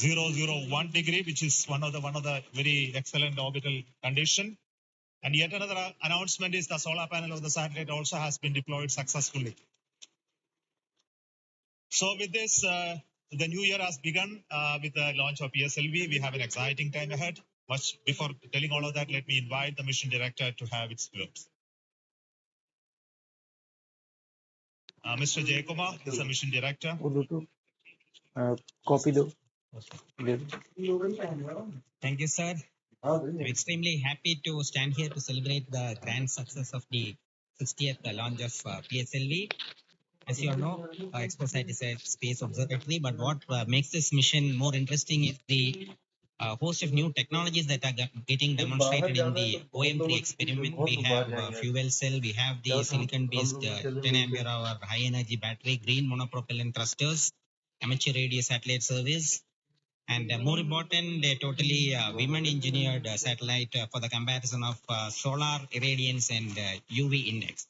001 degree, which is one of the very excellent orbital condition. And yet another announcement is the solar panel of the satellite also has been deployed successfully. So with this, the new year has begun with the launch of PSLV. We have an exciting time ahead. Much before telling all of that, let me invite the mission director to have its words. Mr. Jayakumar is the mission director. Copy do. Thank you, sir. I'm extremely happy to stand here to celebrate the grand success of the 60th launch of PSLV. As you all know, XPoSat is a space observatory, but what makes this mission more interesting is the host of new technologies that are getting demonstrated in the OM3 experiment. We have fuel cell, we have the silicon-based 10 ampere hour high-energy battery, green monopropellant thrusters, amateur radio satellite service, and more important, a totally women-engineered satellite for the comparison of solar irradiance and UV index.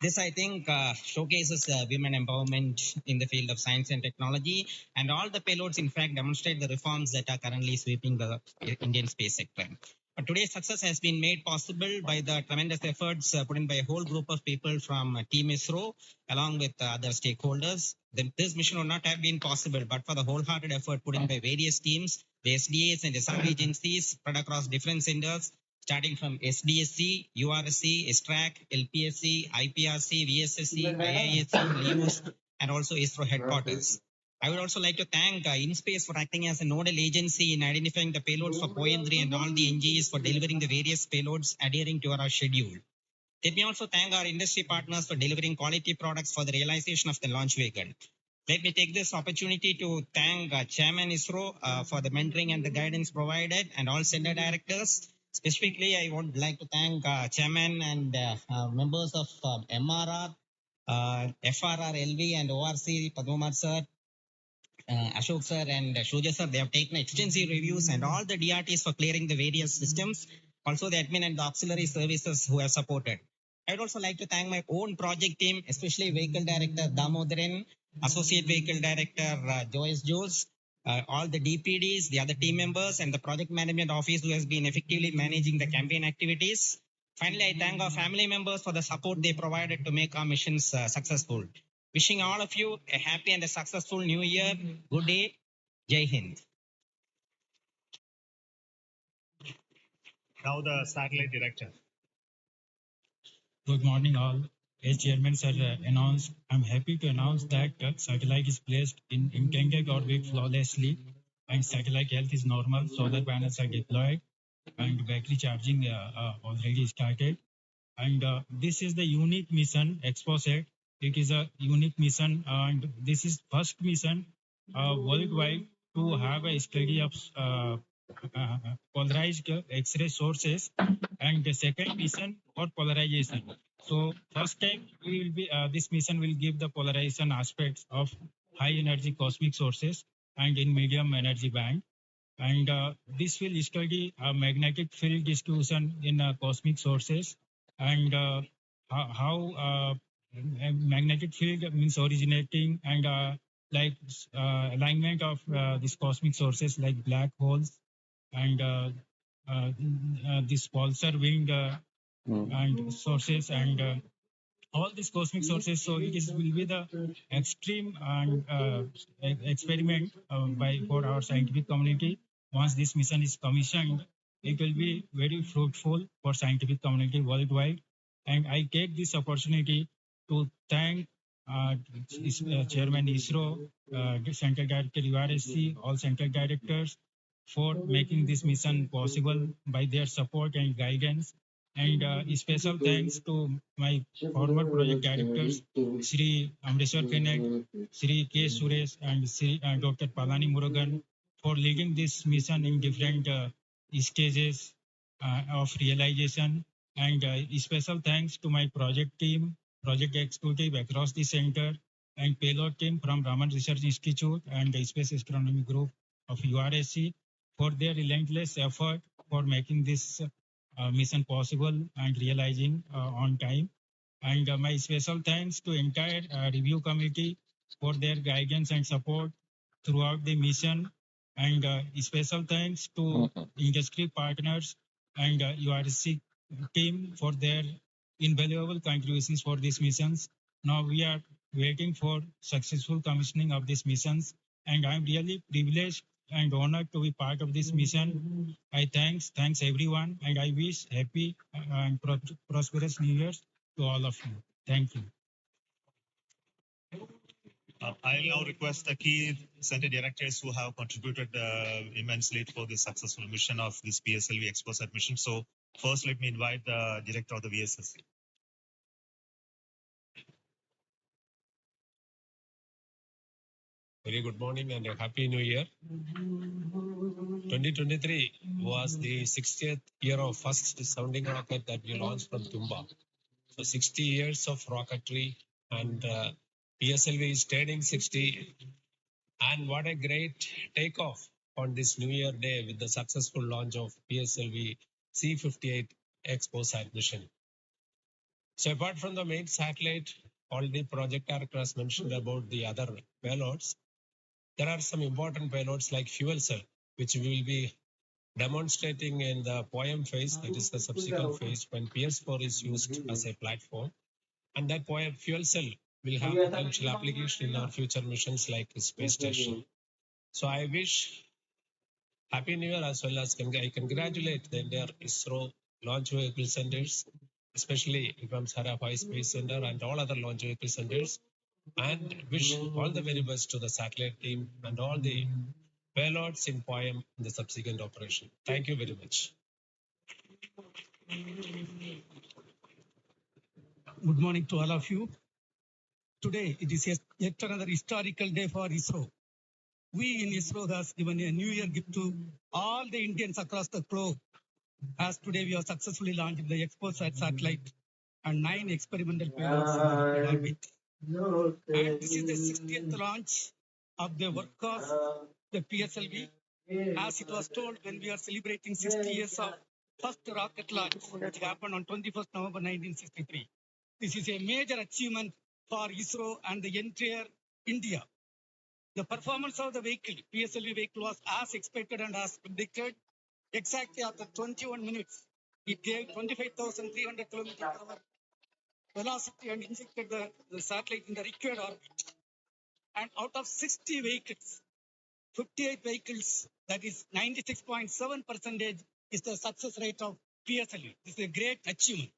This, I think, showcases women empowerment in the field of science and technology, and all the payloads, in fact, demonstrate the reforms that are currently sweeping the Indian space sector. But today's success has been made possible by the tremendous efforts put in by a whole group of people from Team ISRO, along with other stakeholders. This mission would not have been possible but for the wholehearted effort put in by various teams, the SDAs and SR agencies spread across different centers, starting from SDSC, URSC, STRAC, LPSC, IPRC, VSSC, IISC, LEOS, and also ISRO headquarters. I would also like to thank InSpace for acting as a nodal agency in identifying the payloads for POEM-3 and all the NGEs for delivering the various payloads adhering to our schedule. Let me also thank our industry partners for delivering quality products for the realization of the launch vehicle. Let me take this opportunity to thank Chairman ISRO for the mentoring and the guidance provided, and all center directors. Specifically, I would like to thank Chairman and members of MRR, FRR, LV, and ORC, Padmamar sir, Ashok sir and Shuja sir. They have taken extensive reviews, and all the DRTs for clearing the various systems. Also the admin and the auxiliary services who have supported. I would also like to thank my own project team, especially Vehicle Director Damodaran, Associate Vehicle Director Joyce Jules, all the DPDs, the other team members, and the Project Management Office who has been effectively managing the campaign activities. Finally, I thank our family members for the support they provided to make our missions successful. Wishing all of you a happy and a successful new year. Good day. Jai Hind. Now the satellite director. Good morning, all. As Chairman sir announced, I'm happy to announce that satellite is placed in intended orbit flawlessly, and satellite health is normal. Solar panels are deployed, and battery charging already started. And this is the unique mission, XPoSat. It is a unique mission, and this is first mission worldwide to have a study of polarized X-ray sources, and the second mission for polarization. So first time we will be this mission will give the polarization aspects of high energy cosmic sources and in medium energy band. And this will study magnetic field distribution in cosmic sources, and how magnetic field means originating, and like alignment of these cosmic sources like black holes, and this pulsar wind and sources, and all these cosmic sources. So it is will be the extreme and experiment for our scientific community. Once this mission is commissioned, it will be very fruitful for scientific community worldwide. And I take this opportunity to thank Chairman ISRO, Central Director URSC, all Central Directors for making this mission possible by their support and guidance. And special thanks to my former project directors, Sri Amreshwar Kenek, Sri K. Suresh, and Sri Dr. Palani Murugan for leading this mission in different stages of realization. And special thanks to my project team, project executive across the center, and payload team from Raman Research Institute and the Space Astronomy Group of URSC for their relentless effort for making this mission possible and realizing on time. And my special thanks to entire review committee for their guidance and support throughout the mission. And special thanks to industry partners and URSC team for their invaluable contributions for these missions. Now we are waiting for successful commissioning of these missions, and I'm really privileged and honored to be part of this mission. I thanks everyone, and I wish happy and prosperous New Year's to all of you. Thank you. I'll now request the key center directors who have contributed immensely for the successful mission of this PSLV XPoSat mission. So first, let me invite the director of the VSS. Very good morning and a happy new year. 2023 was the 60th year of first sounding rocket that we launched from Tumba. So 60 years of rocketry, and PSLV is turning 60. And what a great takeoff on this New Year day with the successful launch of PSLV-C58 XPoSat mission. So apart from the main satellite, all the project directors mentioned about the other payloads. There are some important payloads like fuel cell, which we will be demonstrating in the POEM phase, that is the subsequent phase when PS4 is used as a platform. And that POEM fuel cell will have potential application in our future missions like space station. So I wish Happy New Year, as well as I congratulate the entire ISRO launch vehicle centers, especially Vikram Sarabhai Space Center and all other launch vehicle centers and wish all the very best to the satellite team and all the payloads in POEM in the subsequent operation. Thank you very much. Good morning to all of you. Today it is yet another historical day for ISRO. We in ISRO has given a New Year gift to all the Indians across the globe. As today we have successfully launched the XPoSat satellite and 9 experimental payloads in the liquid orbit. And this is the 60th launch of the workhorse, the PSLV. As it was told when we are celebrating 60 years of first rocket launch, which happened on 21st November 1963. This is a major achievement for ISRO and the entire India. The performance of the vehicle, PSLV vehicle, was as expected and as predicted. Exactly after 21 minutes, it gave 25,300 km per hour velocity and injected the satellite in the required orbit. And out of 60 vehicles, 58 vehicles, that is 96.7% is the success rate of PSLV. This is a great achievement.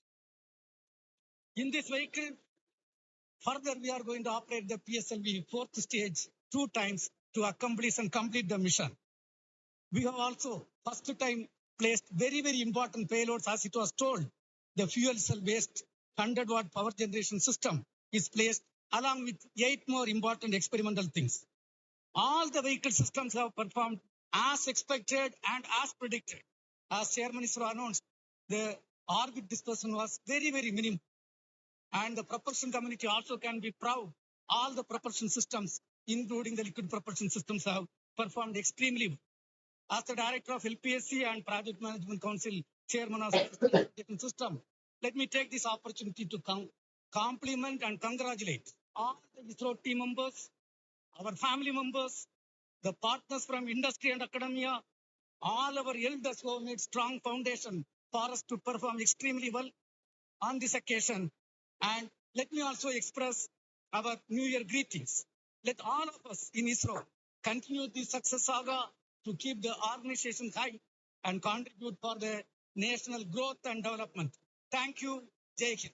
In this vehicle, further we are going to operate the PSLV fourth stage 2 times to accomplish and complete the mission. We have also first time placed very, very important payloads as it was told. The fuel cell based 100-watt power generation system is placed along with 8 more important experimental things. All the vehicle systems have performed as expected and as predicted. As Chairman ISRO announced, the orbit dispersion was very, very minimal. And the propulsion community also can be proud. All the propulsion systems, including the liquid propulsion systems, have performed extremely well. As the Director of LPSC and Project Management Council Chairman of the system, let me take this opportunity to compliment and congratulate all the ISRO team members, our family members, the partners from industry and academia, all our elders who have made strong foundation for us to perform extremely well on this occasion. And let me also express our New Year greetings. Let all of us in ISRO continue the success saga to keep the organization high and contribute for the national growth and development. Thank you. Jai Hind.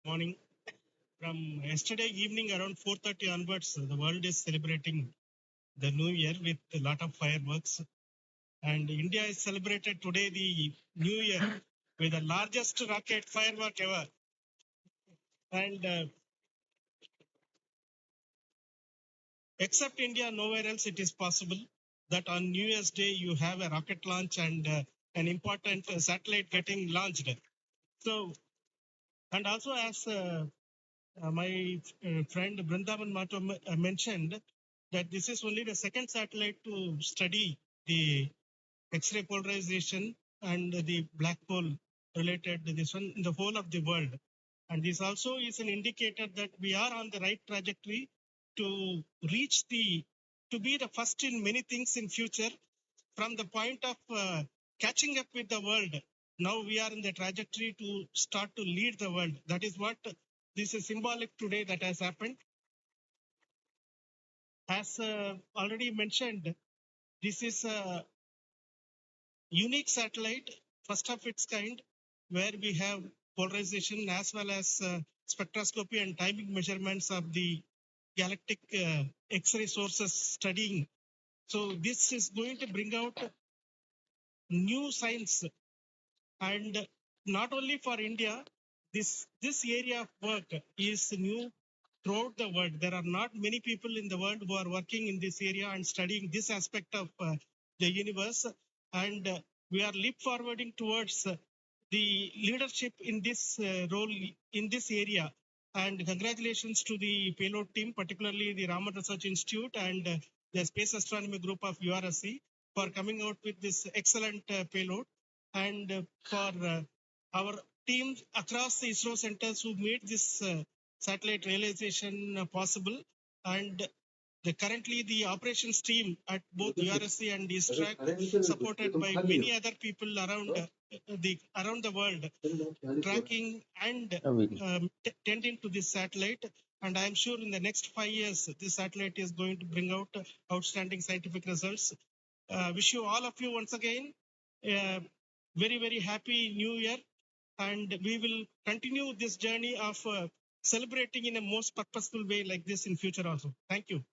Morning. From yesterday evening around 4:30 onwards, the world is celebrating the New Year with a lot of fireworks. And India is celebrated today the New Year with the largest rocket firework ever. And except India, nowhere else it is possible that on New Year's Day you have a rocket launch and an important satellite getting launched. So, and also as my friend Brindavan Mato mentioned, that this is only the second satellite to study the X-ray polarization and the black hole related to this one in the whole of the world. And this also is an indicator that we are on the right trajectory to reach to be the first in many things in future from the point of catching up with the world. Now we are in the trajectory to start to lead the world. That is what this is symbolic today that has happened. As already mentioned, this is a unique satellite, first of its kind, where we have polarization as well as spectroscopy and timing measurements of the galactic X-ray sources studying. So this is going to bring out new science, and not only for India, this area of work is new throughout the world. There are not many people in the world who are working in this area and studying this aspect of the universe. And we are leap forwarding towards the leadership in this role in this area. And congratulations to the payload team, particularly the Raman Research Institute and the Space Astronomy Group of URSC for coming out with this excellent payload. And for our teams across the ISRO centers who made this satellite realization possible. And currently the operations team at both URSC and ISTRAC, supported by many other people around the world, tracking and tending to this satellite. And I am sure in the next 5 years, this satellite is going to bring out outstanding scientific results. Wish you all of you once again very, very happy New Year. and we will continue this journey of celebrating in a most purposeful way like this in future also. Thank you.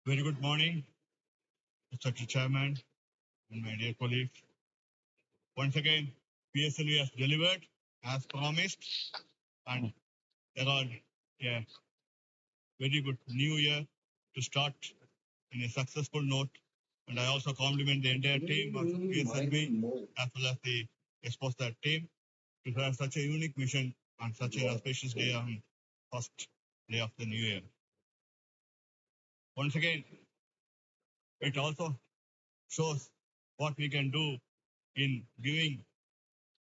Very good morning, Mr. Chairman and my dear colleagues. Once again, PSLV has delivered as promised, and there are a very good new year to start in a successful note. And I also compliment the entire team of PSLV as well as the XPoSat team to have such a unique mission on such an auspicious day on first day of the new year. Once again, it also shows what we can do in giving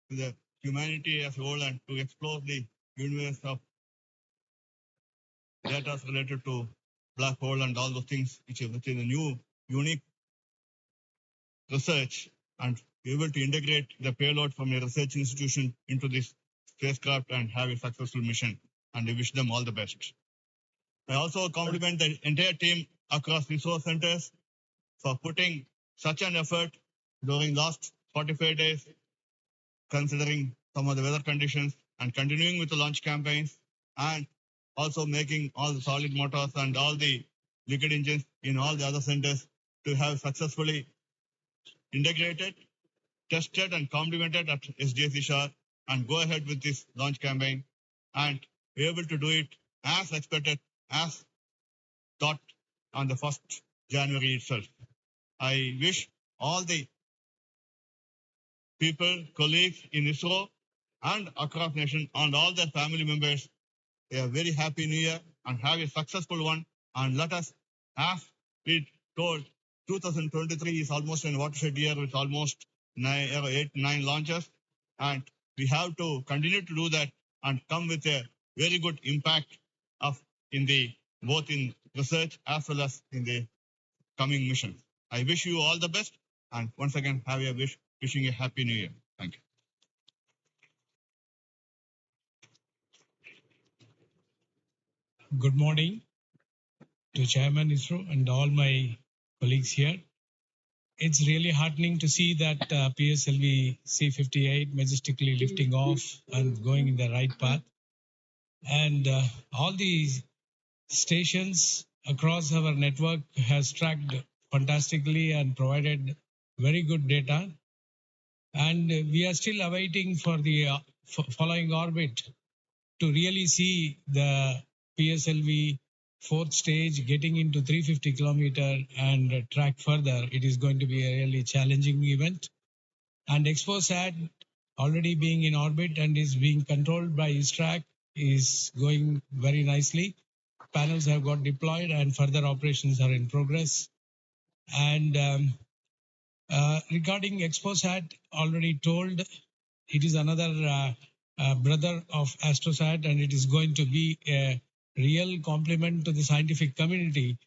to the humanity as a whole and to explore the universe of data related to black hole and all those things, which is a new, unique research, and be able to integrate the payload from a research institution into this spacecraft and have a successful mission. And I wish them all the best. I also compliment the entire team across resource centers for putting such an effort during last 45 days, considering some of the weather conditions, and continuing with the launch campaigns, and also making all the solid motors and all the liquid engines in all the other centers to have successfully integrated, tested, and complemented at SDSC Shore, and go ahead with this launch campaign and be able to do it as expected, as thought on the 1st January itself. I wish all the people, colleagues in ISRO and across nation and all their family members a very happy new year and have a successful one. And let us, as we told, 2023 is almost a watershed year with almost 8, 9 launches. And we have to continue to do that and come with a very good impact of in the both in research as well as in the coming mission. I wish you all the best, and once again have a wishing a happy new year. Thank you. Good morning to Chairman ISRO and all my colleagues here. It's really heartening to see that PSLV-C58 majestically lifting off and going in the right path. And all these stations across our network has tracked fantastically and provided very good data. And we are still awaiting for the following orbit to really see the PSLV fourth stage getting into 350 kilometer and track further. It is going to be a really challenging event. And XPoSat already being in orbit and is being controlled by ISRO is going very nicely. Panels have got deployed and further operations are in progress. And regarding XPoSat, already told, it is another brother of AstroSat, and it is going to be a real complement to the scientific community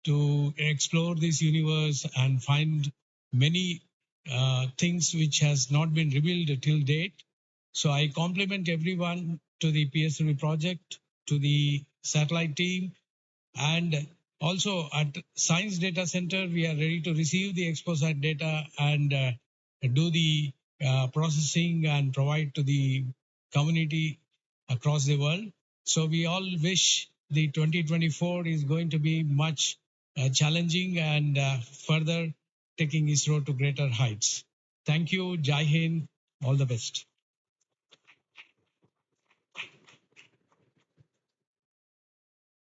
to explore this universe and find many things which has not been revealed till date. So I compliment everyone to the PSLV project, to the satellite team, and also at Science Data Center, we are ready to receive the XPoSat data and do the processing and provide to the community across the world. So we all wish the 2024 is going to be much challenging and further taking ISRO to greater heights. Thank you. Jai Hind. All the best.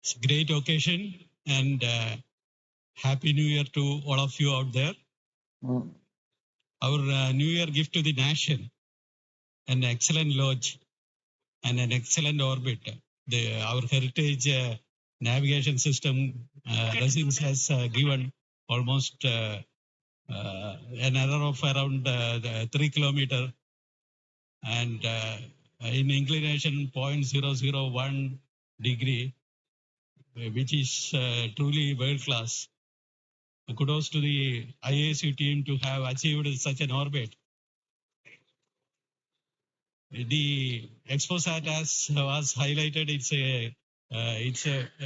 It's a great occasion, and Happy New Year to all of you out there. Our New Year gift to the nation, an excellent launch and an excellent orbit. Our heritage navigation system, Resins has given almost an error of around 3 kilometers and in inclination 0.001 degree, which is truly world class. Kudos to the IASU team to have achieved such an orbit. The XPoSat, as was highlighted, it's a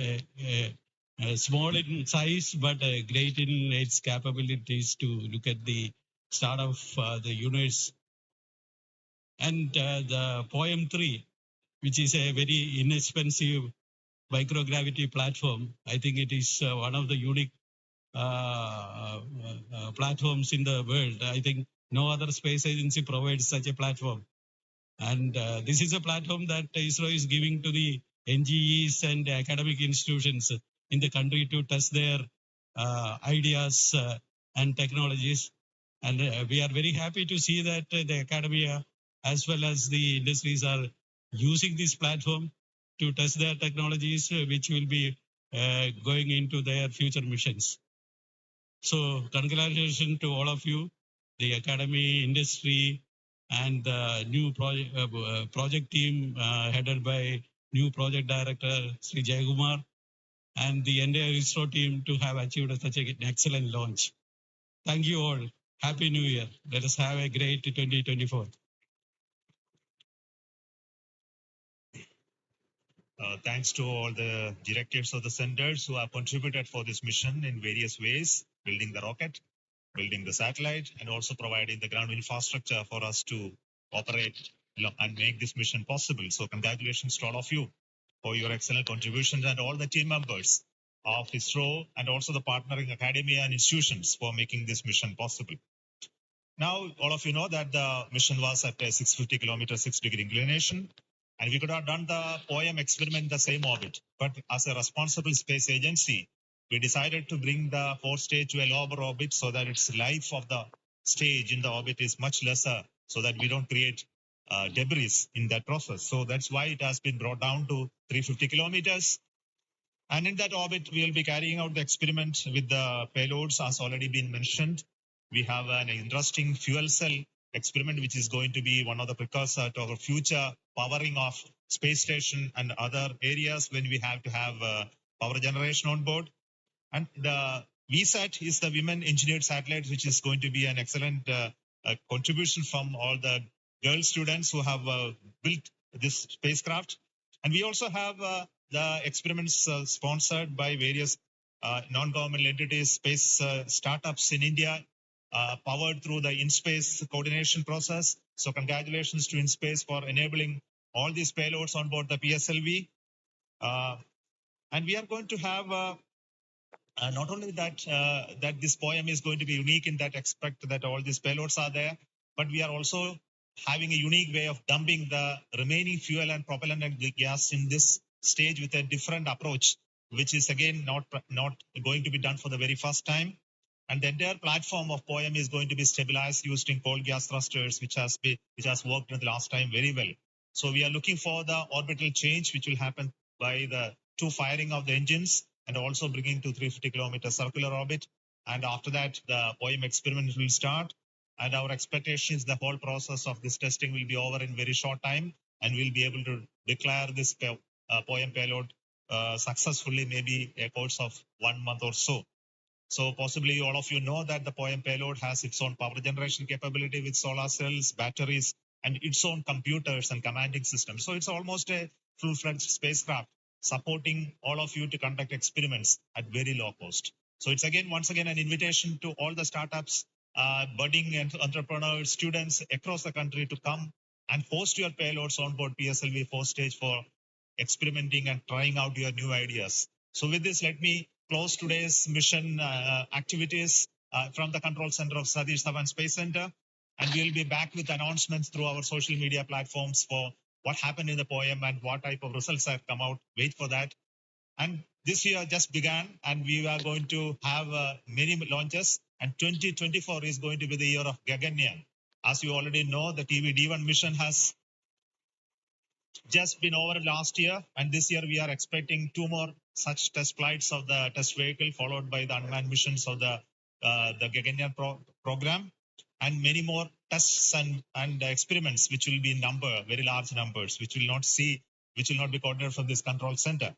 small in size, but great in its capabilities to look at the start of the universe. And the Poem 3, which is a very inexpensive microgravity platform. I think it is one of the unique platforms in the world. I think no other space agency provides such a platform. And this is a platform that ISRO is giving to the NGEs and academic institutions in the country to test their ideas and technologies. And we are very happy to see that the academia as well as the industries are using this platform to test their technologies, which will be going into their future missions. So congratulations to all of you, the academy, industry, and the new project team headed by new project director Sri Jayakumar, and the entire ISRO team to have achieved such an excellent launch. Thank you all. Happy New Year. Let us have a great 2024. Thanks to all the directors of the centers who have contributed for this mission in various ways, building the rocket, building the satellite, and also providing the ground infrastructure for us to operate and make this mission possible. So congratulations to all of you for your excellent contributions, and all the team members of ISRO and also the partnering academia and institutions for making this mission possible. Now, all of you know that the mission was at a 650 kilometer, 6-degree inclination, and we could have done the Poem experiment in the same orbit. But as a responsible space agency, we decided to bring the fourth stage to a lower orbit so that its life of the stage in the orbit is much lesser, so that we don't create debris in that process. So that's why it has been brought down to 350 kilometers. And in that orbit, we will be carrying out the experiment with the payloads, as already been mentioned. We have an interesting fuel cell experiment, which is going to be one of the precursors to our future powering of space station and other areas when we have to have power generation on board. And the VSAT is the Women Engineered Satellite, which is going to be an excellent contribution from all the girl students who have built this spacecraft. And we also have the experiments sponsored by various non-governmental entities, space startups in India, powered through the in-space coordination process. So congratulations to InSpace for enabling all these payloads on board the PSLV. And we are going to have not only that that this Poem is going to be unique in that aspect that all these payloads are there, but we are also having a unique way of dumping the remaining fuel and propellant and gas in this stage with a different approach, which is again not going to be done for the very first time. And the entire platform of Poem is going to be stabilized using cold gas thrusters, which has worked in the last time very well. So we are looking for the orbital change, which will happen by the two firing of the engines and also bringing to 350 kilometer circular orbit. And after that, the Poem experiment will start. And our expectation is the whole process of this testing will be over in very short time, and we'll be able to declare this Poem payload successfully, maybe a course of 1 month or so. So possibly all of you know that the Poem payload has its own power generation capability with solar cells, batteries, and its own computers and commanding systems. So it's almost a full-fledged spacecraft supporting all of you to conduct experiments at very low cost. So it's once again an invitation to all the startups, budding entrepreneurs, students across the country to come and host your payloads on board PSLV 4 stage for experimenting and trying out your new ideas. So with this, let me close today's mission activities from the control center of Satish Dhawan Space Center. And we'll be back with announcements through our social media platforms for what happened in the Poem and what type of results have come out. Wait for that. And this year just began, and we are going to have many launches. And 2024 is going to be the year of Gaganyaan. As you already know, the TVD1 mission has just been over last year, and this year we are expecting 2 more such test flights of the test vehicle, followed by the unmanned missions of the Gaganyaan program, and many more tests and experiments, which will be in very large numbers, which will not be coordinated from this control center.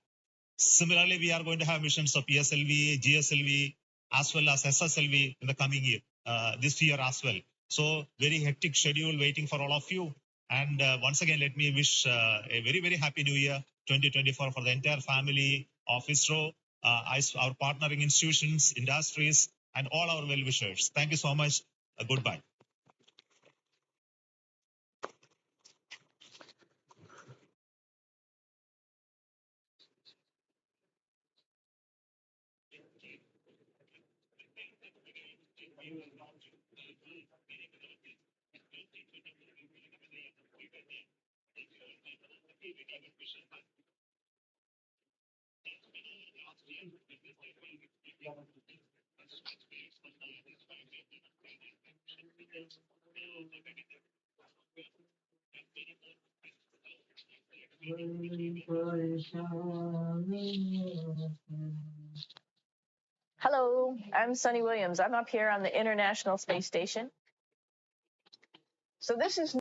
Similarly, we are going to have missions of PSLV, GSLV, as well as SSLV in the coming year, this year as well. So very hectic schedule waiting for all of you. And once again, let me wish a very, very happy New Year 2024 for the entire family of ISRO our partnering institutions, industries, and all our well-wishers. Thank you so much. Goodbye. Hello, I'm Sunny Williams. I'm up here on the International Space Station. So this is